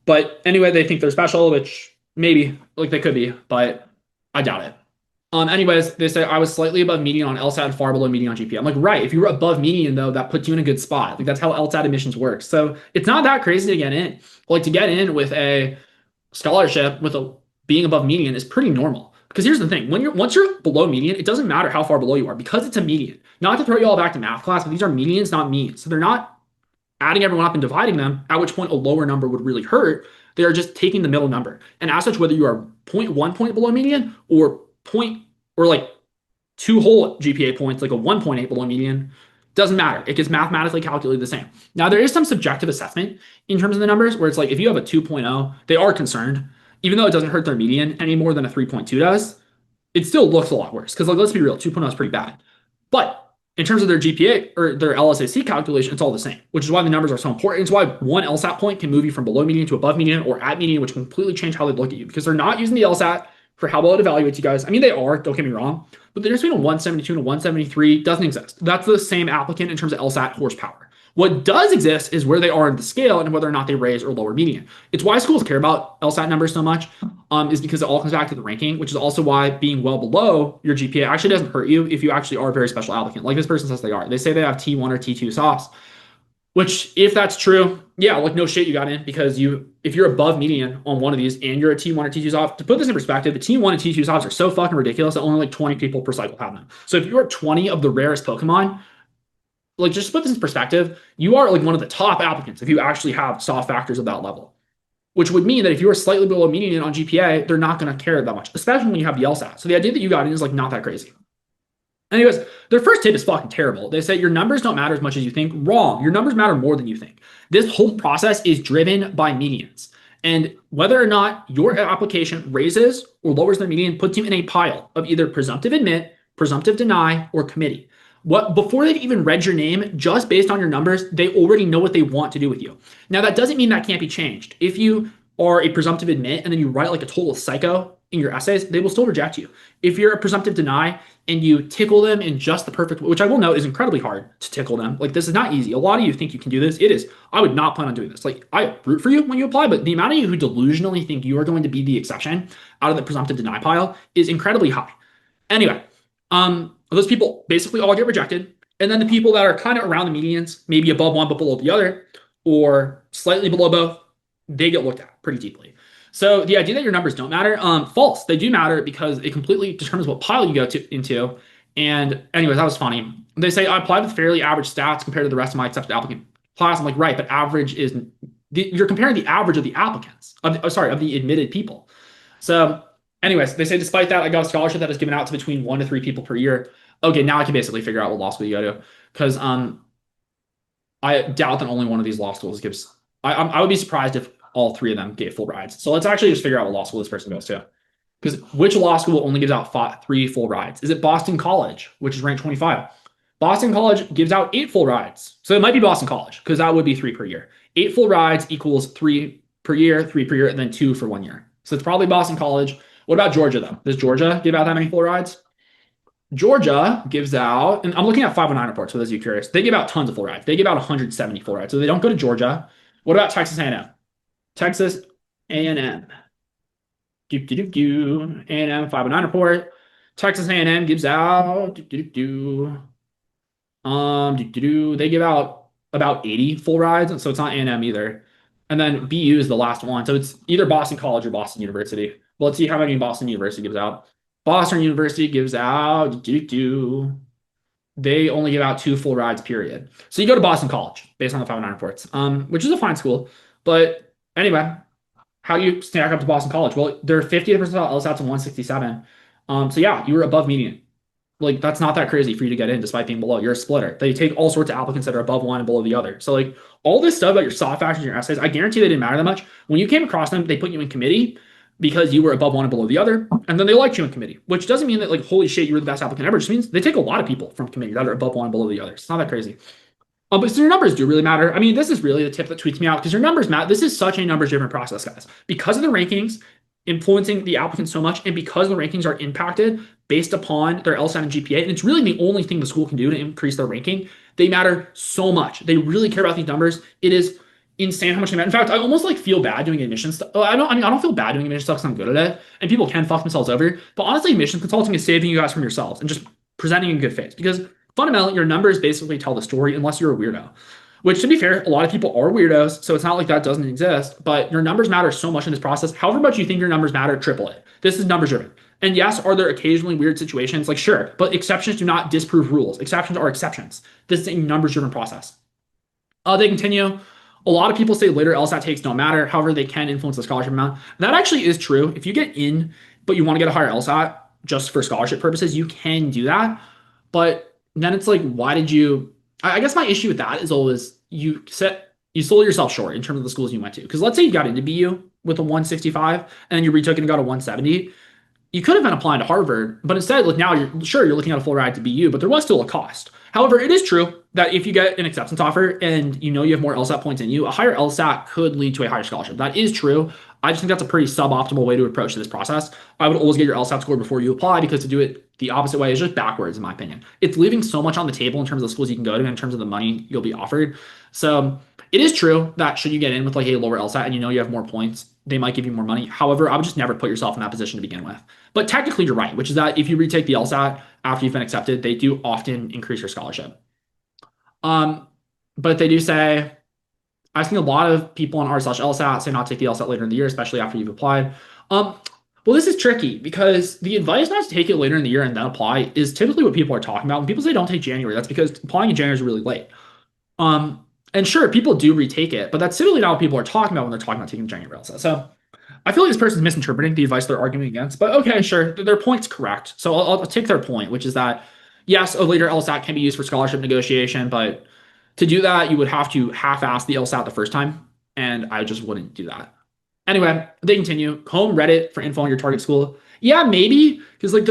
But anyway, they think they're special, which maybe like they could be, but I doubt it. Anyways, they say I was slightly above median on LSAT and far below median on GPA. I'm like, right. If you were above median, though, that puts you in a good spot. Like that's how LSAT admissions works. So it's not that crazy to get in. Like to get in with a scholarship with a being above median is pretty normal. Because here's the thing: once you're below median, it doesn't matter how far below you are because it's a median. Not to throw you all back to math class, but these are medians, not means. So they're not adding everyone up and dividing them, at which point a lower number would really hurt. They are just taking the middle number. And as such, whether you are 0.1 point below median or like 2 whole GPA points, like a 1.8 below median, doesn't matter. It gets mathematically calculated the same. Now, there is some subjective assessment in terms of the numbers where it's like if you have a 2.0, they are concerned. Even though it doesn't hurt their median any more than a 3.2 does, it still looks a lot worse. Because like, let's be real, 2.0 is pretty bad. But in terms of their GPA or their LSAC calculation, it's all the same, which is why the numbers are so important. It's why one LSAT point can move you from below median to above median or at median, which can completely change how they look at you because they're not using the LSAT for how well it evaluates you guys. I mean, they are, don't get me wrong, but the difference between a 172 and a 173 doesn't exist. That's the same applicant in terms of LSAT horsepower. What does exist is where they are in the scale and whether or not they raise or lower median. It's why schools care about LSAT numbers so much, is because it all comes back to the ranking, which is also why being well below your GPA actually doesn't hurt you if you actually are a very special applicant. Like this person says they are. They say they have T1 or T2 softs, which if that's true, yeah, like no shit you got in because if you're above median on one of these and you're a T1 or T2 soft, to put this in perspective, the T1 and T2 softs are so fucking ridiculous that only like 20 people per cycle have them. So if you're 20 of the rarest Pokemon, like just to put this in perspective, you are like one of the top applicants if you actually have soft factors of that level, which would mean that if you are slightly below median on GPA, they're not going to care that much, especially when you have the LSAT. So the idea that you got in is like not that crazy. Anyways, their first tip is fucking terrible. They say your numbers don't matter as much as you think. Wrong. Your numbers matter more than you think. This whole process is driven by medians. And whether or not your application raises or lowers their median puts you in a pile of either presumptive admit, presumptive deny, or committee. What before they've even read your name, just based on your numbers, they already know what they want to do with you. Now that doesn't mean that can't be changed. If you are a presumptive admit and then you write like a total psycho in your essays, they will still reject you. If you're a presumptive deny and you tickle them in just the perfect way, which I will note is incredibly hard to tickle them. Like this is not easy. A lot of you think you can do this. It is. I would not plan on doing this. Like I root for you when you apply, but the amount of you who delusionally think you are going to be the exception out of the presumptive deny pile is incredibly high. Anyway, those people basically all get rejected. And then the people that are kind of around the medians, maybe above one but below the other, or slightly below both, they get looked at pretty deeply. So the idea that your numbers don't matter, false. They do matter because it completely determines what pile you go into. And anyways, that was funny. They say I applied with fairly average stats compared to the rest of my accepted applicant class. I'm like, right, but average is you're comparing the average of the applicants. Of the admitted people. So anyways, they say despite that, I got a scholarship that is given out to between 1 to 3 people per year. Okay, now I can basically figure out what law school you go to because I doubt that only one of these law schools gives. I would be surprised if all 3 of them gave full rides. So let's actually just figure out what law school this person goes to. Because which law school only gives out 3 full rides? Is it Boston College, which is ranked 25? Boston College gives out 8 full rides. So it might be Boston College because that would be 3 per year. 8 full rides equals 3 per year, 3 per year, and then 2 for 1 year. So it's probably Boston College. What about Georgia though? Does Georgia give out that many full rides? Georgia gives out, and I'm looking at 509 reports for those of you curious. They give out tons of full rides. They give out 170 full rides. So they don't go to Georgia. What about Texas A&M? Texas A&M. A&M 509 report. Texas A&M gives out they give out about 80 full rides, so it's not A&M either. And then BU is the last one. So it's either Boston College or Boston University. Well, let's see how many Boston University gives out. Boston University gives out they only give out 2 full rides, period. So you go to Boston College based on the 509 reports, which is a fine school. But anyway, how do you stack up to Boston College? Well, they're 50th percentile LSAT to 167. So yeah, you were above median. Like that's not that crazy for you to get in despite being below. You're a splitter. They take all sorts of applicants that are above one and below the other. So like all this stuff about your soft factors and your essays, I guarantee they didn't matter that much. When you came across them, they put you in committee because you were above one and below the other, and then they liked you in committee, which doesn't mean that like holy shit, you were the best applicant ever. It just means they take a lot of people from committee that are above one and below the other. It's not that crazy. But so your numbers do really matter. I mean, this is really the tip that tweets me out because your numbers matter. This is such a numbers-driven process, guys. Because of the rankings influencing the applicants so much, and because the rankings are impacted based upon their LSAT and GPA, and it's really the only thing the school can do to increase their ranking, they matter so much. They really care about these numbers. It is insane how much they matter. In fact, I almost like feel bad doing admissions stuff. I don't feel bad doing admissions stuff because I'm good at it, and people can fuck themselves over. But honestly, admissions consulting is saving you guys from yourselves and just presenting in good faith because fundamentally, your numbers basically tell the story unless you're a weirdo. Which, to be fair, a lot of people are weirdos, so it's not like that doesn't exist, but your numbers matter so much in this process. However much you think your numbers matter, triple it. This is numbers driven. And yes, are there occasionally weird situations? Like, sure, but exceptions do not disprove rules. Exceptions are exceptions. This is a numbers driven process. They continue. A lot of people say later LSAT takes don't matter. However, they can influence the scholarship amount. That actually is true. If you get in, but you want to get a higher LSAT just for scholarship purposes, you can do that. But then it's like, why did you? I guess my issue with that is always you sold yourself short in terms of the schools you went to. Because let's say you got into BU with a 165 and then you retook it and got a 170. You could have been applying to Harvard, but instead, like now you're looking at a full ride to BU, but there was still a cost. However, it is true that if you get an acceptance offer and you know you have more LSAT points in you, a higher LSAT could lead to a higher scholarship. That is true. I just think that's a pretty suboptimal way to approach this process. I would always get your LSAT score before you apply because to do it the opposite way is just backwards, in my opinion. It's leaving so much on the table in terms of the schools you can go to and in terms of the money you'll be offered. So it is true that should you get in with like a lower LSAT and you know you have more points, they might give you more money. However, I would just never put yourself in that position to begin with. But technically, you're right, which is that if you retake the LSAT after you've been accepted, they do often increase your scholarship. But they do say, I've seen a lot of people on r/LSAT say not take the LSAT later in the year, especially after you've applied. Well, this is tricky because the advice not to take it later in the year and then apply is typically what people are talking about. When people say don't take January, that's because applying in January is really late. And sure, people do retake it, but that's typically not what people are talking about when they're talking about taking January LSAT. So I feel like this person's misinterpreting the advice they're arguing against, but okay, sure, their point's correct. So I'll take their point, which is that yes, a later LSAT can be used for scholarship negotiation, but to do that, you would have to half-ass the LSAT the first time, and I just wouldn't do that. Anyway, they continue. Comb Reddit for info on your target school. Yeah, maybe because like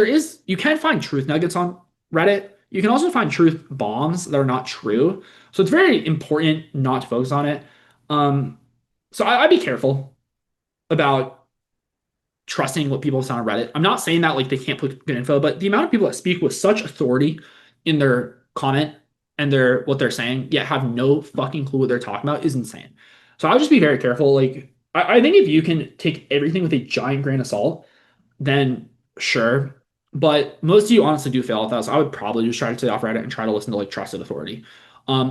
you can find truth nuggets on Reddit. You can also find truth bombs that are not true. So it's very important not to focus on it. Um, so I'd be careful about trusting what people say on Reddit. I'm not saying that like they can't put good info, but the amount of people that speak with such authority in their comment and their what they're saying, yet have no fucking clue what they're talking about is insane. So I would just be very careful. Like I think if you can take everything with a giant grain of salt, then sure. But most of you honestly do fail at that. So I would probably just try to stay off Reddit and try to listen to like trusted authority.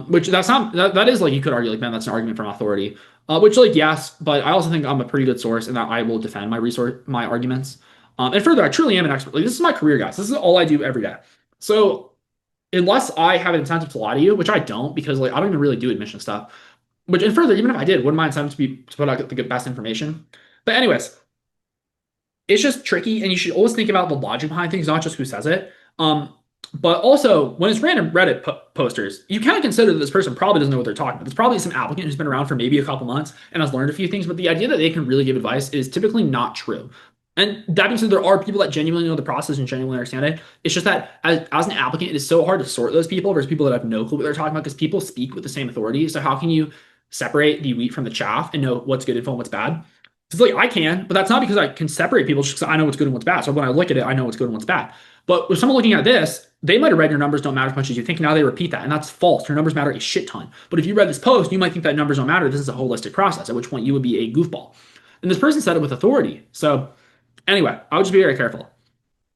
Which that's not that is like you could argue like man, that's an argument from authority. Which like yes, but I also think I'm a pretty good source and that I will defend my arguments. And further, I truly am an expert. Like this is my career, guys. This is all I do every day. So unless I have an incentive to lie to you, which I don't, because like I don't even really do admission stuff. Which and further, even if I did, wouldn't my incentive to be to put out the best information? But anyways, it's just tricky, and you should always think about the logic behind things, not just who says it. But also, when it's random Reddit posters, you kind of consider that this person probably doesn't know what they're talking about. It's probably some applicant who's been around for maybe a couple months and has learned a few things, but the idea that they can really give advice is typically not true. And that being said, there are people that genuinely know the process and genuinely understand it. It's just that as an applicant, it is so hard to sort those people versus people that have no clue what they're talking about because people speak with the same authority. So how can you separate the wheat from the chaff and know what's good info and what's bad? It's like I can, but that's not because I can separate people just because I know what's good and what's bad. So when I look at it, I know what's good and what's bad. But with someone looking at this, they might have read your numbers don't matter as much as you think. Now they repeat that, and that's false. Your numbers matter a shit ton. But if you read this post, you might think that numbers don't matter. This is a holistic process, at which point you would be a goofball. And this person said it with authority. So anyway, I would just be very careful.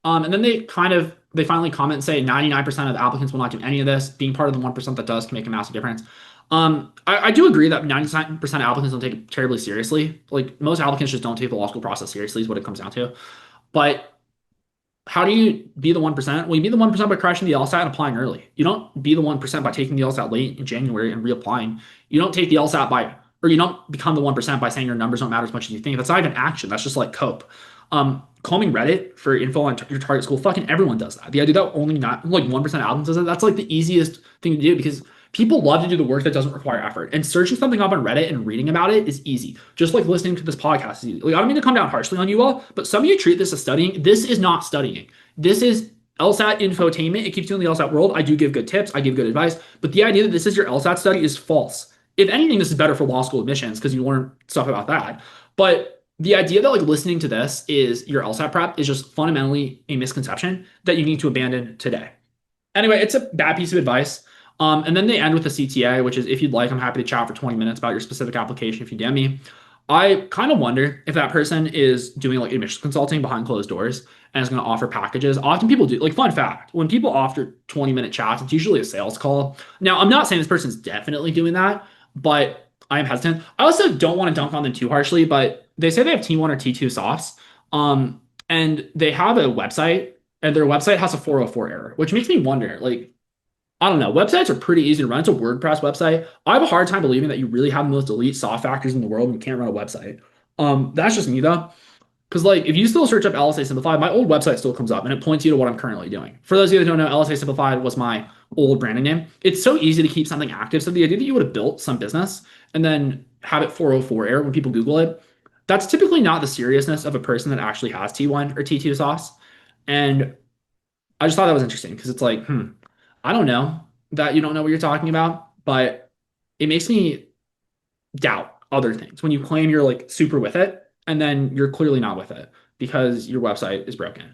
And then they finally comment and say 99% of the applicants will not do any of this. Being part of the 1% that does can make a massive difference. I do agree that 99% of applicants don't take it terribly seriously. Like most applicants just don't take the law school process seriously is what it comes down to. But how do you be the 1%? Well, you be the 1% by crashing the LSAT and applying early. You don't be the 1% by taking the LSAT late in January and reapplying. You don't take the LSAT or you don't become the 1% by saying your numbers don't matter as much as you think. That's not even action. That's just like cope. Combing Reddit for info on your target school, fucking everyone does that. The idea that only not like 1% of applicants does it, that's like the easiest thing to do because people love to do the work that doesn't require effort. And searching something up on Reddit and reading about it is easy. Just like listening to this podcast is easy. Like, I don't mean to come down harshly on you all, but some of you treat this as studying. This is not studying. This is LSAT infotainment. It keeps you in the LSAT world. I do give good tips. I give good advice. But the idea that this is your LSAT study is false. If anything, this is better for law school admissions because you learn stuff about that. But the idea that like listening to this is your LSAT prep is just fundamentally a misconception that you need to abandon today. Anyway, it's a bad piece of advice. And then they end with a CTA, which is if you'd like, I'm happy to chat for 20 minutes about your specific application if you DM me. I kind of wonder if that person is doing like admissions consulting behind closed doors and is going to offer packages. Often people do, like fun fact, when people offer 20-minute chats, it's usually a sales call. Now, I'm not saying this person's definitely doing that, but I am hesitant. I also don't want to dunk on them too harshly, but they say they have T1 or T2 softs. And they have a website and their website has a 404 error, which makes me wonder, like, I don't know. Websites are pretty easy to run. It's a WordPress website. I have a hard time believing that you really have the most elite soft factors in the world and you can't run a website. That's just me though. Because like if you still search up LSA Simplified, my old website still comes up and it points you to what I'm currently doing. For those of you that don't know, LSA Simplified was my old branding name. It's so easy to keep something active. So the idea that you would have built some business and then have it 404 error when people Google it, that's typically not the seriousness of a person that actually has T1 or T2 sauce. And I just thought that was interesting because it's like, I don't know that you don't know what you're talking about, but it makes me doubt other things when you claim you're like super with it and then you're clearly not with it because your website is broken.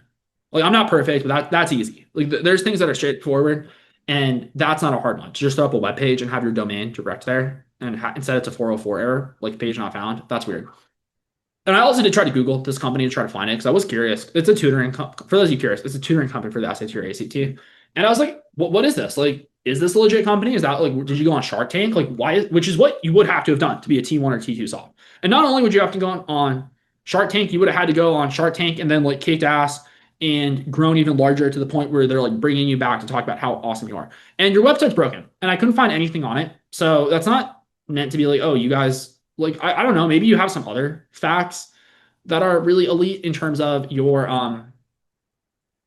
Like I'm not perfect, but that's easy. Like there's things that are straightforward and that's not a hard one. To just throw up a web page and have your domain direct there and instead it's a 404 error, like page not found. That's weird. And I also did try to Google this company to try to find it because I was curious. It's a tutoring for those of you curious. It's a tutoring company for the SAT or ACT. And I was like, what is this? Like, is this a legit company? Is that like, did you go on Shark Tank? Like, why? Which is what you would have to have done to be a T1 or T2 soft. And not only would you have to go on Shark Tank, you would have had to go on Shark Tank and then like kicked ass and grown even larger to the point where they're like bringing you back to talk about how awesome you are. And your website's broken, and I couldn't find anything on it. So that's not meant to be like, oh, you guys like, I don't know, maybe you have some other facts that are really elite in terms of your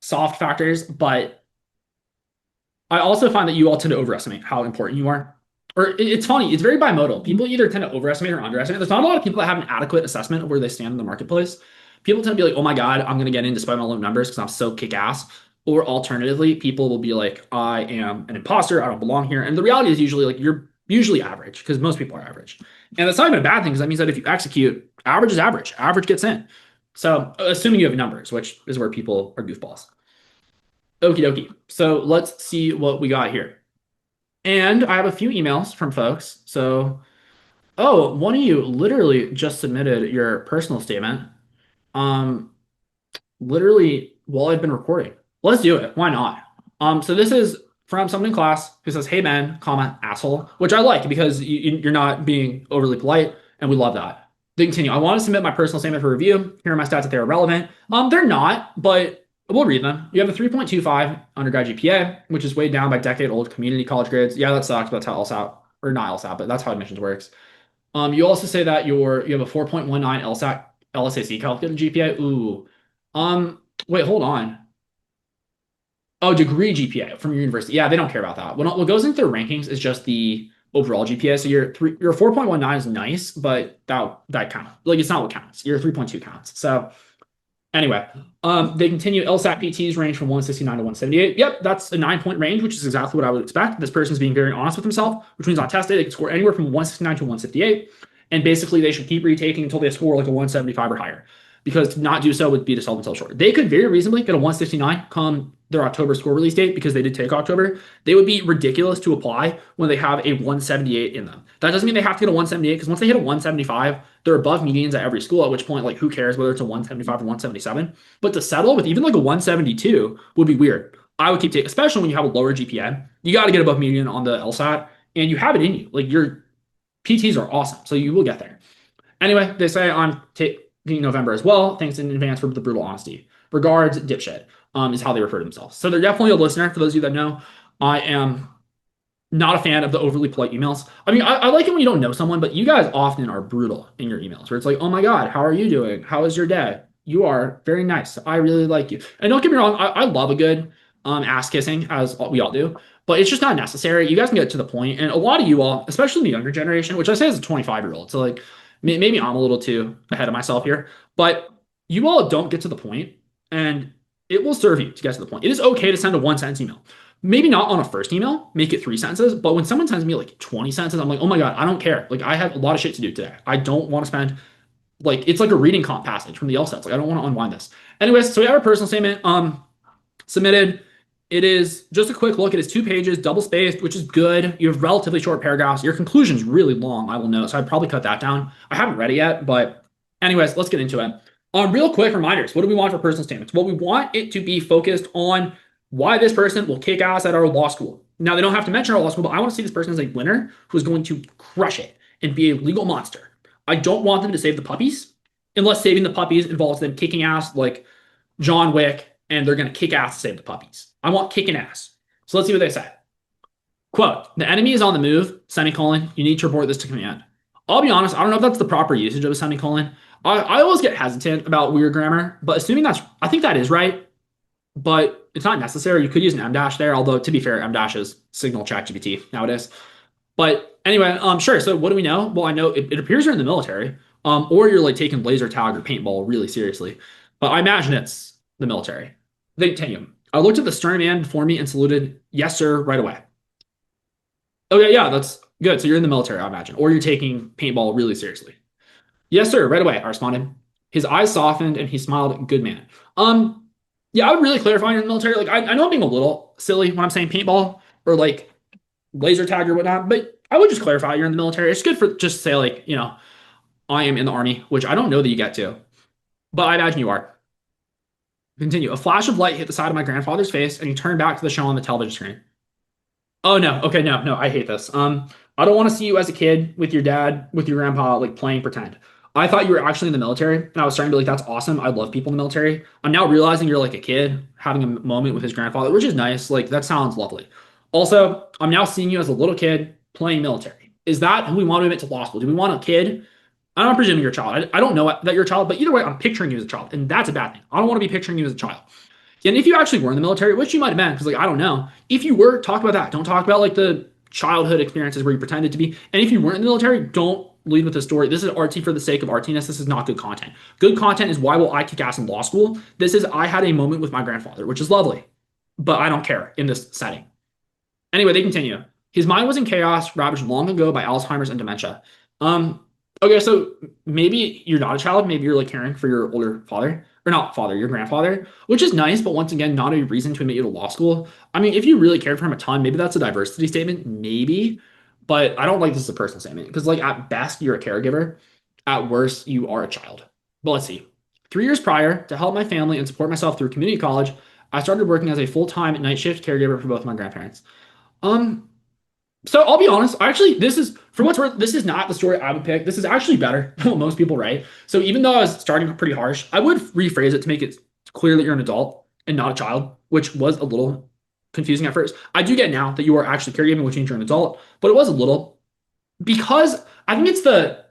soft factors, but I also find that you all tend to overestimate how important you are. or it's funny, it's very bimodal. People either tend to overestimate or underestimate. There's not a lot of people that have an adequate assessment of where they stand in the marketplace. People tend to be like, oh my God, I'm going to get in despite my low numbers because I'm so kick ass. Or alternatively, people will be like, I am an imposter. I don't belong here. And the reality is usually like you're usually average because most people are average. And that's not even a bad thing because that means that if you execute, average is average. Average gets in. So assuming you have numbers, which is where people are goofballs. Okie dokie. So let's see what we got here. And I have a few emails from folks. So, oh, one of you literally just submitted your personal statement. Um, literally while I've been recording. Let's do it. Why not? So this is from someone in class who says, "Hey man, comma asshole," which I like because you're not being overly polite, and we love that. They continue. I want to submit my personal statement for review. Here are my stats if they're relevant. They're not, but we'll read them. You have a 3.25 undergrad GPA, which is weighed down by decade-old community college grades. Yeah, that sucks, but that's how LSAT, or not LSAT, but that's how admissions works. You also say that you have a 4.19 LSAC LSAC calculated GPA. Ooh. Wait, hold on. Oh, degree GPA from your university. Yeah, they don't care about that. What goes into their rankings is just the overall GPA. So your 4.19 is nice, but that counts. Like it's not what counts. Your 3.2 counts. So anyway, they continue. LSAT PTs range from 169 to 178. Yep, that's a 9-point range, which is exactly what I would expect. This person's being very honest with himself, which means on test day they can score anywhere from 169 to 158. And basically, they should keep retaking until they score like a 175 or higher, because to not do so would be to sell themselves short. They could very reasonably get a 169 come their October score release date because they did take October. They would be ridiculous to apply when they have a 178 in them. That doesn't mean they have to get a 178 because once they hit a 175, they're above medians at every school, at which point, like, who cares whether it's a 175 or 177? But to settle with even like a 172 would be weird. I would keep taking, especially when you have a lower GPA. You got to get above median on the LSAT, and you have it in you. Like, your PTs are awesome, so you will get there. Anyway, they say I'm taking November as well. Thanks in advance for the brutal honesty. Regards, dipshit, is how they refer to themselves. So they're definitely a listener. For those of you that know, I am not a fan of the overly polite emails. I mean, I like it when you don't know someone, but you guys often are brutal in your emails where it's like, oh my God, how are you doing? How is your day? You are very nice. I really like you. And don't get me wrong, I love a good ass kissing, as we all do, but it's just not necessary. You guys can get to the point. And a lot of you all, especially the younger generation, which I say as a 25-year-old, so like maybe I'm a little too ahead of myself here, but you all don't get to the point, and it will serve you to get to the point. It is okay to send a 1 sentence email. Maybe not on a first email, make it 3 sentences, but when someone sends me like 20 sentences, I'm like, oh my God, I don't care. Like, I have a lot of shit to do today. I don't want to spend, like, it's like a reading comp passage from the LSATs. Like, I don't want to unwind this. Anyways, so we have our personal statement submitted. It is just a quick look. It is 2 pages, double spaced, which is good. You have relatively short paragraphs. Your conclusion is really long, I will note, so I'd probably cut that down. I haven't read it yet, but anyways, let's get into it. Real quick reminders. What do we want for personal statements? Well, we want it to be focused on why this person will kick ass at our law school. Now, they don't have to mention our law school, but I want to see this person as a winner who is going to crush it and be a legal monster. I don't want them to save the puppies unless saving the puppies involves them kicking ass like John Wick, and they're going to kick ass to save the puppies. I want kicking ass. So let's see what they say. Quote, the enemy is on the move, semicolon. You need to report this to command. I'll be honest, I don't know if that's the proper usage of a semicolon. I always get hesitant about weird grammar, but assuming I think that is right, but it's not necessary. You could use an M dash there, although to be fair, M dash is signal ChatGPT nowadays. But anyway, sure. So what do we know? Well, I know it appears you're in the military, or you're like taking laser tag or paintball really seriously. But I imagine it's the military. They continue. I looked at the stern man before me and saluted, yes, sir, right away. Okay, yeah, that's good. So you're in the military, I imagine, or you're taking paintball really seriously. Yes, sir, right away, I responded. His eyes softened and he smiled, good man. Yeah, I would really clarify you're in the military. Like, I know I'm being a little silly when I'm saying paintball or like laser tag or whatnot, but I would just clarify you're in the military. It's good for just to say, like, I am in the Army, which I don't know that you get to, but I imagine you are. Continue. A flash of light hit the side of my grandfather's face and he turned back to the show on the television screen. Oh, no. Okay, no, I hate this. I don't want to see you as a kid with your dad, with your grandpa, like playing pretend. I thought you were actually in the military, and I was starting to be like, that's awesome. I love people in the military. I'm now realizing you're like a kid having a moment with his grandfather, which is nice. Like, that sounds lovely. Also, I'm now seeing you as a little kid playing military. Is that who we want to admit to law school? Do we want a kid? I'm not presuming you're a child. I don't know that you're a child, but either way, I'm picturing you as a child, and that's a bad thing. I don't want to be picturing you as a child. And if you actually were in the military, which you might have been, because like, I don't know. If you were, talk about that. Don't talk about like the childhood experiences where you pretended to be. And if you weren't in the military, don't lead with a story. This is artsy for the sake of artiness. This is not good content. Good content is why will I kick ass in law school? This is I had a moment with my grandfather, which is lovely, but I don't care in this setting. Anyway, they continue. His mind was in chaos, ravaged long ago by Alzheimer's and dementia. Um, okay, so maybe you're not a child, maybe you're like caring for your older father, or not father, your grandfather, which is nice, but once again, not a reason to admit you to law school. I mean, if you really cared for him a ton, maybe that's a diversity statement, maybe, but I don't like this as a personal statement because, like, at best, you're a caregiver, at worst, you are a child. But let's see. 3 years prior, to help my family and support myself through community college, I started working as a full-time night shift caregiver for both my grandparents. Um, so I'll be honest, actually, this is for what's worth, this is not the story I would pick. This is actually better than what most people write. So even though I was starting pretty harsh, I would rephrase it to make it clear that you're an adult and not a child, which was a little confusing at first. I do get now that you are actually caregiving, which means you're an adult, but it was a little because I think it's the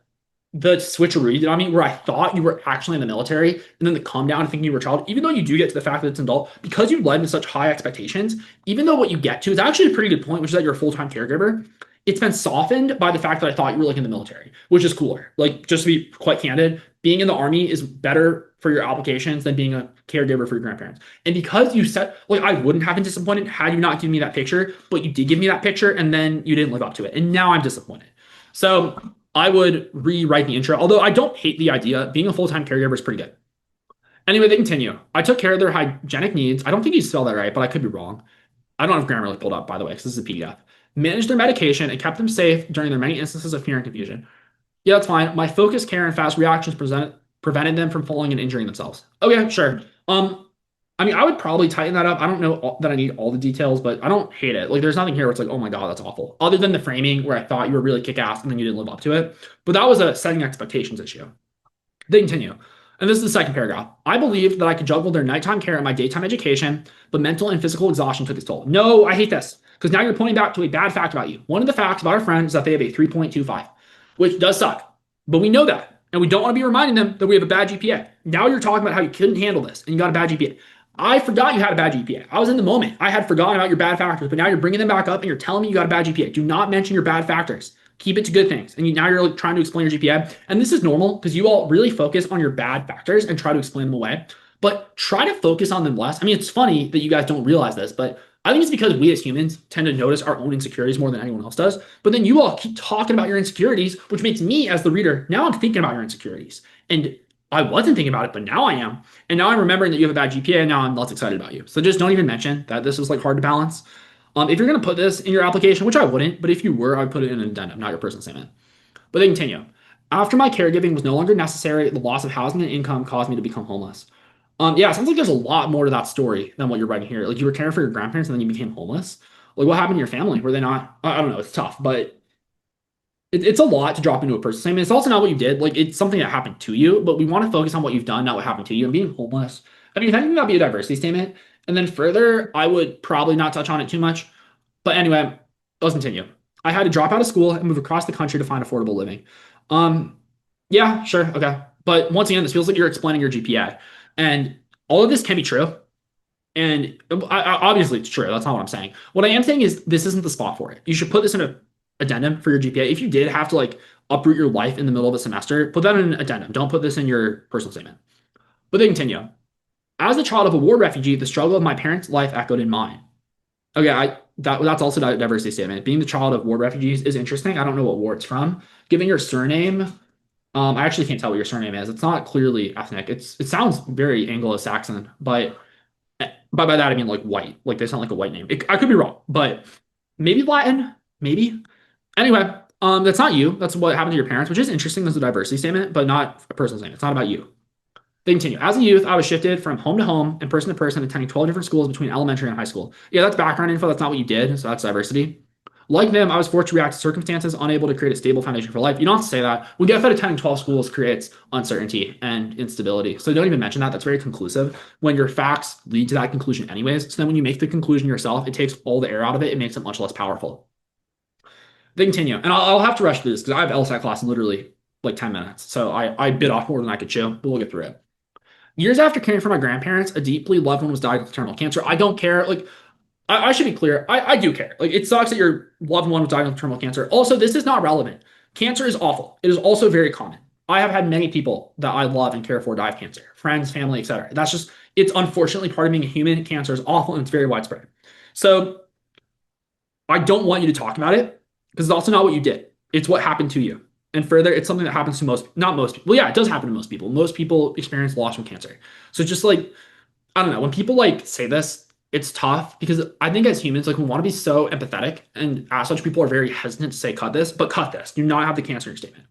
switcheroo you did on me where I thought you were actually in the military and then the calm down thinking you were a child, even though you do get to the fact that it's an adult, because you led with such high expectations, even though what you get to is actually a pretty good point, which is that you're a full-time caregiver, it's been softened by the fact that I thought you were like in the military, which is cooler. Like, just to be quite candid, being in the army is better for your applications than being a caregiver for your grandparents. And because you said, like, I wouldn't have been disappointed had you not given me that picture, but you did give me that picture and then you didn't live up to it. And now I'm disappointed. So I would rewrite the intro, although I don't hate the idea. Being a full-time caregiver is pretty good. Anyway, they continue. I took care of their hygienic needs. I don't think you spelled that right, but I could be wrong. I don't have Grammarly pulled up, by the way, because this is a PDF. Managed their medication and kept them safe during their many instances of fear and confusion. Yeah, that's fine. My focus, care, and fast reactions prevented them from falling and injuring themselves. Okay, sure. I mean, I would probably tighten that up. I don't know that I need all the details, but I don't hate it. Like, there's nothing here where it's like, oh my God, that's awful. Other than the framing where I thought you were really kick ass and then you didn't live up to it. But that was a setting expectations issue. They continue. And this is the second paragraph. I believed that I could juggle their nighttime care and my daytime education, but mental and physical exhaustion took its toll. No, I hate this because now you're pointing back to a bad fact about you. One of the facts about our friend is that they have a 3.25, which does suck. But we know that. And we don't want to be reminding them that we have a bad GPA. Now you're talking about how you couldn't handle this and you got a bad GPA. I forgot you had a bad GPA. I was in the moment. I had forgotten about your bad factors, but now you're bringing them back up and you're telling me you got a bad GPA. Do not mention your bad factors. Keep it to good things. And now you're like trying to explain your GPA. And this is normal because you all really focus on your bad factors and try to explain them away. But try to focus on them less. I mean, it's funny that you guys don't realize this, but I think it's because we as humans tend to notice our own insecurities more than anyone else does. But then you all keep talking about your insecurities, which makes me as the reader, now I'm thinking about your insecurities. And I wasn't thinking about it, but now I am. And now I'm remembering that you have a bad GPA and now I'm less excited about you. So just don't even mention that this is like hard to balance. If you're going to put this in your application, which I wouldn't, but if you were, I'd put it in an addendum, not your personal statement. But they continue. After my caregiving was no longer necessary, the loss of housing and income caused me to become homeless. Yeah, it sounds like there's a lot more to that story than what you're writing here. Like you were caring for your grandparents and then you became homeless. Like what happened to your family? Were they not? I don't know. It's tough, but it's a lot to drop into a personal statement. It's also not what you did. Like it's something that happened to you, but we want to focus on what you've done, not what happened to you. And being homeless, I mean, if anything, that'd be a diversity statement. And then further, I would probably not touch on it too much. But anyway, let's continue. I had to drop out of school and move across the country to find affordable living. Um, yeah, sure, okay. But once again, this feels like you're explaining your GPA. And all of this can be true. And obviously it's true. That's not what I'm saying. What I am saying is this isn't the spot for it. You should put this in an addendum for your GPA. If you did have to like uproot your life in the middle of a semester, put that in an addendum. Don't put this in your personal statement. But they continue. As a child of a war refugee, the struggle of my parents' life echoed in mine. Okay, that's also a diversity statement. Being the child of war refugees is interesting. I don't know what war it's from. Given your surname, I actually can't tell what your surname is. It's not clearly ethnic. It sounds very Anglo-Saxon, but by that I mean like white. Like they sound like a white name. I could be wrong, but maybe Latin, maybe. Anyway, that's not you. That's what happened to your parents, which is interesting. That's a diversity statement, but not a personal statement. It's not about you. They continue. As a youth, I was shifted from home to home and person to person, attending 12 different schools between elementary and high school. Yeah, that's background info. That's not what you did. So that's diversity. Like them, I was forced to react to circumstances, unable to create a stable foundation for life. You don't have to say that. We get that attending 12 schools creates uncertainty and instability. So don't even mention that. That's very conclusive when your facts lead to that conclusion anyways. So then when you make the conclusion yourself, it takes all the air out of it. It makes it much less powerful. They continue. And I'll have to rush through this because I have LSAT class in literally like 10 minutes. So I bit off more than I could chew, but we'll get through it. Years after caring for my grandparents, a deeply loved one was diagnosed with terminal cancer. I don't care. Like, I should be clear. I do care. Like, it sucks that your loved one was diagnosed with terminal cancer. Also, this is not relevant. Cancer is awful. It is also very common. I have had many people that I love and care for die of cancer, friends, family, etc. That's just, it's unfortunately part of being a human. Cancer is awful and it's very widespread. So I don't want you to talk about it because it's also not what you did. It's what happened to you. And further, it's something that happens to most, not most people. Well, yeah, it does happen to most people. Most people experience loss from cancer. So just like, I don't know, when people like say this, it's tough because I think as humans, like we want to be so empathetic, and as such, people are very hesitant to say cut this, but cut this. Do not have the cancer in your statement.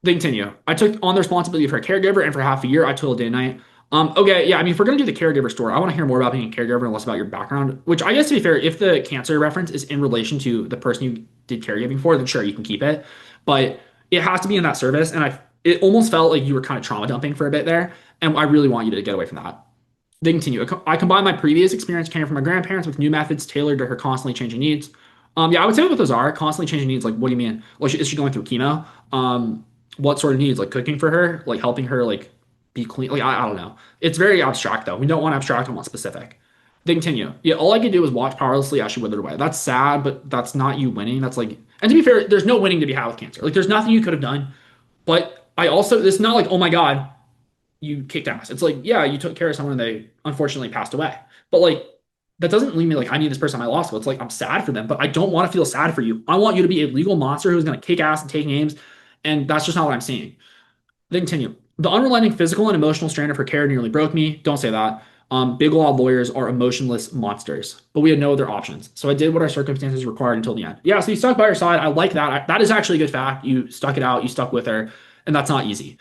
They continue. I took on the responsibility for a caregiver, and for half a year, I toiled day and night. Okay, yeah, I mean, if we're gonna do the caregiver story, I want to hear more about being a caregiver and less about your background. Which I guess, to be fair, if the cancer reference is in relation to the person you did caregiving for, then sure, you can keep it. But it has to be in that service, and it almost felt like you were kind of trauma dumping for a bit there, and I really want you to get away from that. They continue. I combine my previous experience caring for my grandparents with new methods tailored to her constantly changing needs. Yeah, I would say what those are. Constantly changing needs. Like, what do you mean? Like, is she going through chemo? What sort of needs? Like cooking for her? Like helping her like be clean? Like, I don't know. It's very abstract though. We don't want abstract. We want specific. They continue. Yeah, all I could do was watch powerlessly as she withered away. That's sad, but that's not you winning. That's like, and to be fair, there's no winning to be had with cancer. Like, there's nothing you could have done. But I also, it's not like, oh my God, you kicked ass. It's like, yeah, you took care of someone and they unfortunately passed away. But like, that doesn't leave me like, I need this person on my law school. It's like, I'm sad for them, but I don't want to feel sad for you. I want you to be a legal monster who's going to kick ass and take names. And that's just not what I'm seeing. They continue. The unrelenting physical and emotional strain of her care nearly broke me. Don't say that. Big law lawyers are emotionless monsters, but we had no other options. So I did what our circumstances required until the end. Yeah, so you stuck by her side. I like that. That is actually a good fact. You stuck it out. You stuck with her, and that's not easy.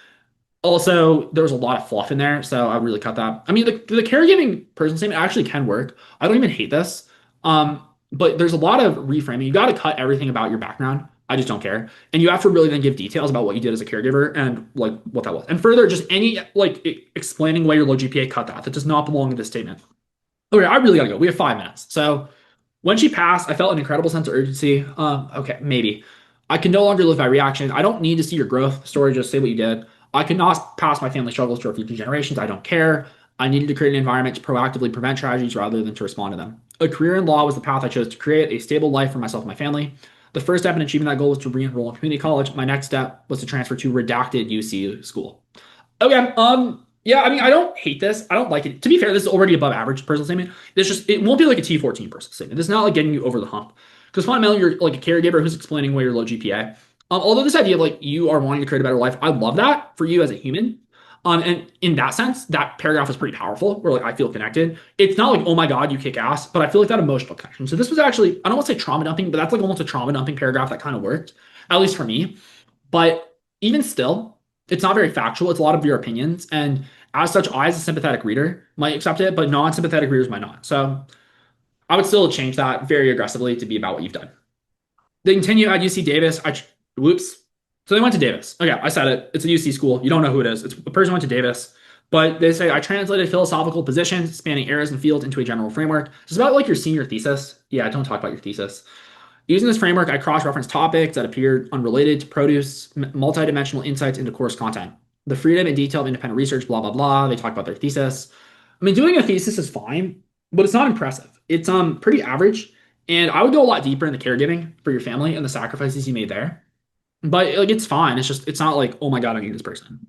Also, there was a lot of fluff in there, so I really cut that. I mean, the caregiving person statement actually can work. I don't even hate this. But there's a lot of reframing. You got to cut everything about your background. I just don't care. And you have to really then give details about what you did as a caregiver and like what that was. And further, just any like explaining why your low GPA, cut that. That does not belong in this statement. Okay, I really gotta go. We have 5 minutes. So when she passed, I felt an incredible sense of urgency. Okay, maybe. I can no longer live by reaction. I don't need to see your growth story. Just say what you did. I cannot pass my family struggles to our future generations. I don't care. I needed to create an environment to proactively prevent tragedies rather than to respond to them. A career in law was the path I chose to create a stable life for myself and my family. The first step in achieving that goal was to re-enroll in community college. My next step was to transfer to redacted UC school. Okay. Yeah, I mean, I don't hate this. I don't like it. To be fair, this is already above average personal statement. This just, it won't be like a T14 personal statement. This is not like getting you over the hump. Because fundamentally, you're like a caregiver who's explaining why you're low GPA. Although this idea of like you are wanting to create a better life, I love that for you as a human. And in that sense, that paragraph is pretty powerful, where like I feel connected. It's not like, oh my God, you kick ass, but I feel like that emotional connection. So this was actually, I don't want to say trauma dumping, but that's like almost a trauma dumping paragraph that kind of worked, at least for me. But even still, it's not very factual. It's a lot of your opinions. And as such, I, as a sympathetic reader, might accept it, but non-sympathetic readers might not. So I would still change that very aggressively to be about what you've done. They continue at UC Davis. Whoops. So they went to Davis. Okay, I said it. It's a UC school. You don't know who it is. It's a person went to Davis. But they say, I translated philosophical positions spanning areas and fields into a general framework. So it's about like your senior thesis. Yeah, don't talk about your thesis. Using this framework, I cross-referenced topics that appeared unrelated to produce multidimensional insights into course content. The freedom and detailed independent research, blah, blah, blah. They talk about their thesis. I mean, doing a thesis is fine, but it's not impressive. It's pretty average. And I would go a lot deeper in the caregiving for your family and the sacrifices you made there. But like it's fine. It's just, it's not like, oh my God, I need this person.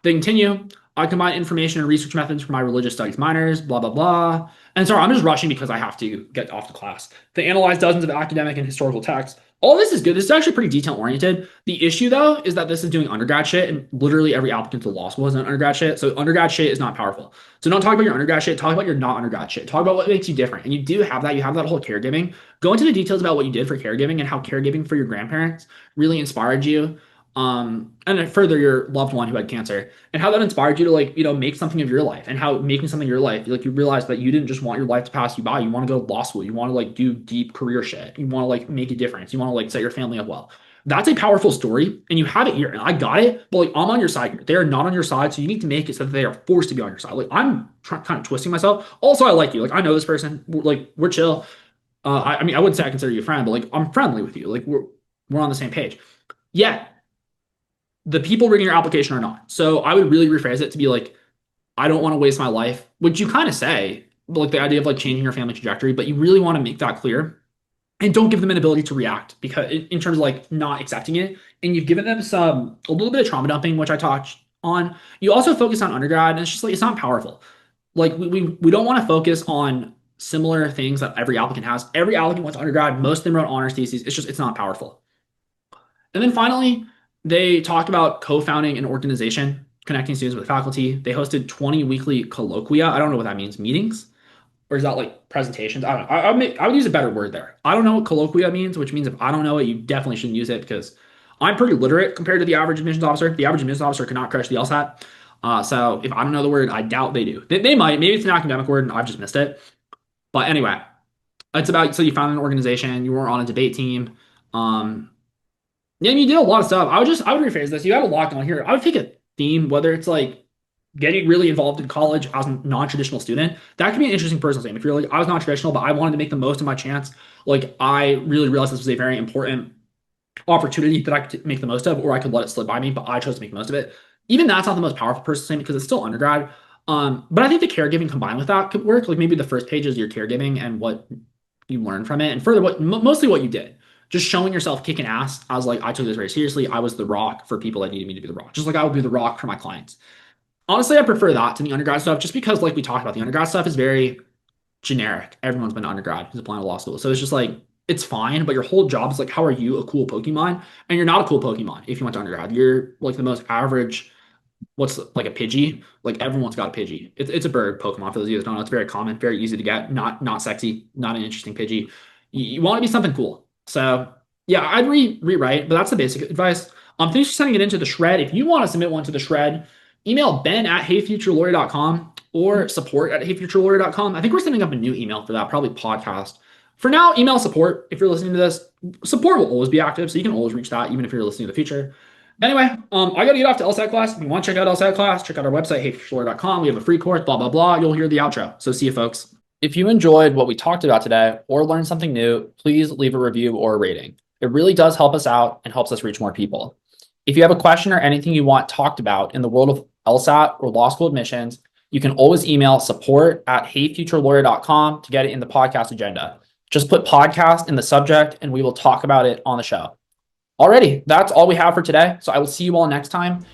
They continue. I combine information and research methods for my religious studies minors, blah, blah, blah. And sorry, I'm just rushing because I have to get off the class. They analyze dozens of academic and historical texts. All this is good. This is actually pretty detail oriented. The issue though is that this is doing undergrad shit, and literally every applicant to law school has done undergrad shit. So undergrad shit is not powerful. So don't talk about your undergrad shit. Talk about your not undergrad shit. Talk about what makes you different. And you do have that. You have that whole caregiving. Go into the details about what you did for caregiving and how caregiving for your grandparents really inspired you. And further your loved one who had cancer, and how that inspired you to like, make something of your life, and how making something of your life, like you realize that you didn't just want your life to pass you by. You want to go to law school. You want to like do deep career shit. You want to like make a difference. You want to like set your family up well. That's a powerful story, and you have it here. And I got it, but like I'm on your side here. They are not on your side, so you need to make it so that they are forced to be on your side. Like I'm kind of twisting myself. Also, I like you. Like I know this person. Like we're chill. I mean, I wouldn't say I consider you a friend, but like I'm friendly with you. Like we're on the same page. Yeah, the people reading your application are not. So I would really rephrase it to be like, I don't want to waste my life, which you kind of say, like the idea of like changing your family trajectory, but you really want to make that clear and don't give them an ability to react because in terms of like not accepting it. And you've given them a little bit of trauma dumping, which I touched on. You also focus on undergrad, and it's just like it's not powerful. Like we don't want to focus on similar things that every applicant has. Every applicant went to undergrad, most of them wrote honors theses. It's not powerful. And then finally, they talked about co-founding an organization, connecting students with faculty. They hosted 20 weekly colloquia. I don't know what that means, meetings, or is that like presentations? I don't know. I would use a better word there. I don't know what colloquia means, which means if I don't know it, you definitely shouldn't use it because I'm pretty literate compared to the average admissions officer. The average admissions officer cannot crush the LSAT. So if I don't know the word, I doubt they do. They might. Maybe it's an academic word and I've just missed it. But anyway, it's about so you found an organization, you were on a debate team. Yeah, and you did a lot of stuff. I would rephrase this. You had a lot going here. I would pick a theme, whether it's like getting really involved in college as a non-traditional student. That could be an interesting personal theme. If you're like, I was non-traditional, but I wanted to make the most of my chance. Like I really realized this was a very important opportunity that I could make the most of, or I could let it slip by me, but I chose to make the most of it. Even that's not the most powerful personal statement because it's still undergrad. But I think the caregiving combined with that could work. Like maybe the first page is your caregiving and what you learned from it, and further, mostly what you did. Just showing yourself kicking ass. I was like, I took this very seriously. I was the rock for people that needed me to be the rock, just like I would be the rock for my clients. Honestly, I prefer that to the undergrad stuff, just because, like we talked about, the undergrad stuff is very generic. Everyone's been to undergrad who's applying to law school, so it's just like it's fine. But your whole job is like, how are you a cool Pokemon? And you're not a cool Pokemon if you went to undergrad. You're like the most average. What's like a Pidgey? Like everyone's got a Pidgey. It's a bird Pokemon for those of you that don't know. It's very common, very easy to get. Not sexy, not an interesting Pidgey. You want to be something cool. So yeah, I'd rewrite, but that's the basic advice. Thanks for sending it into the shred. If you want to submit one to the shred, email ben@heyfuturelawyer.com or support@heyfuturelawyer.com. I think we're setting up a new email for that, probably podcast. For now, email support. If you're listening to this, support will always be active, so you can always reach that, even if you're listening in the future. Anyway, I gotta get off to LSAT class. If you want to check out LSAT class, check out our website, heyfuturelawyer.com. We have a free course, blah, blah, blah. You'll hear the outro. So see you, folks. If you enjoyed what we talked about today or learned something new, please leave a review or a rating. It really does help us out and helps us reach more people. If you have a question or anything you want talked about in the world of LSAT or law school admissions, you can always email support@heyfuturelawyer.com to get it in the podcast agenda. Just put podcast in the subject and we will talk about it on the show. Alrighty, that's all we have for today. So I will see you all next time.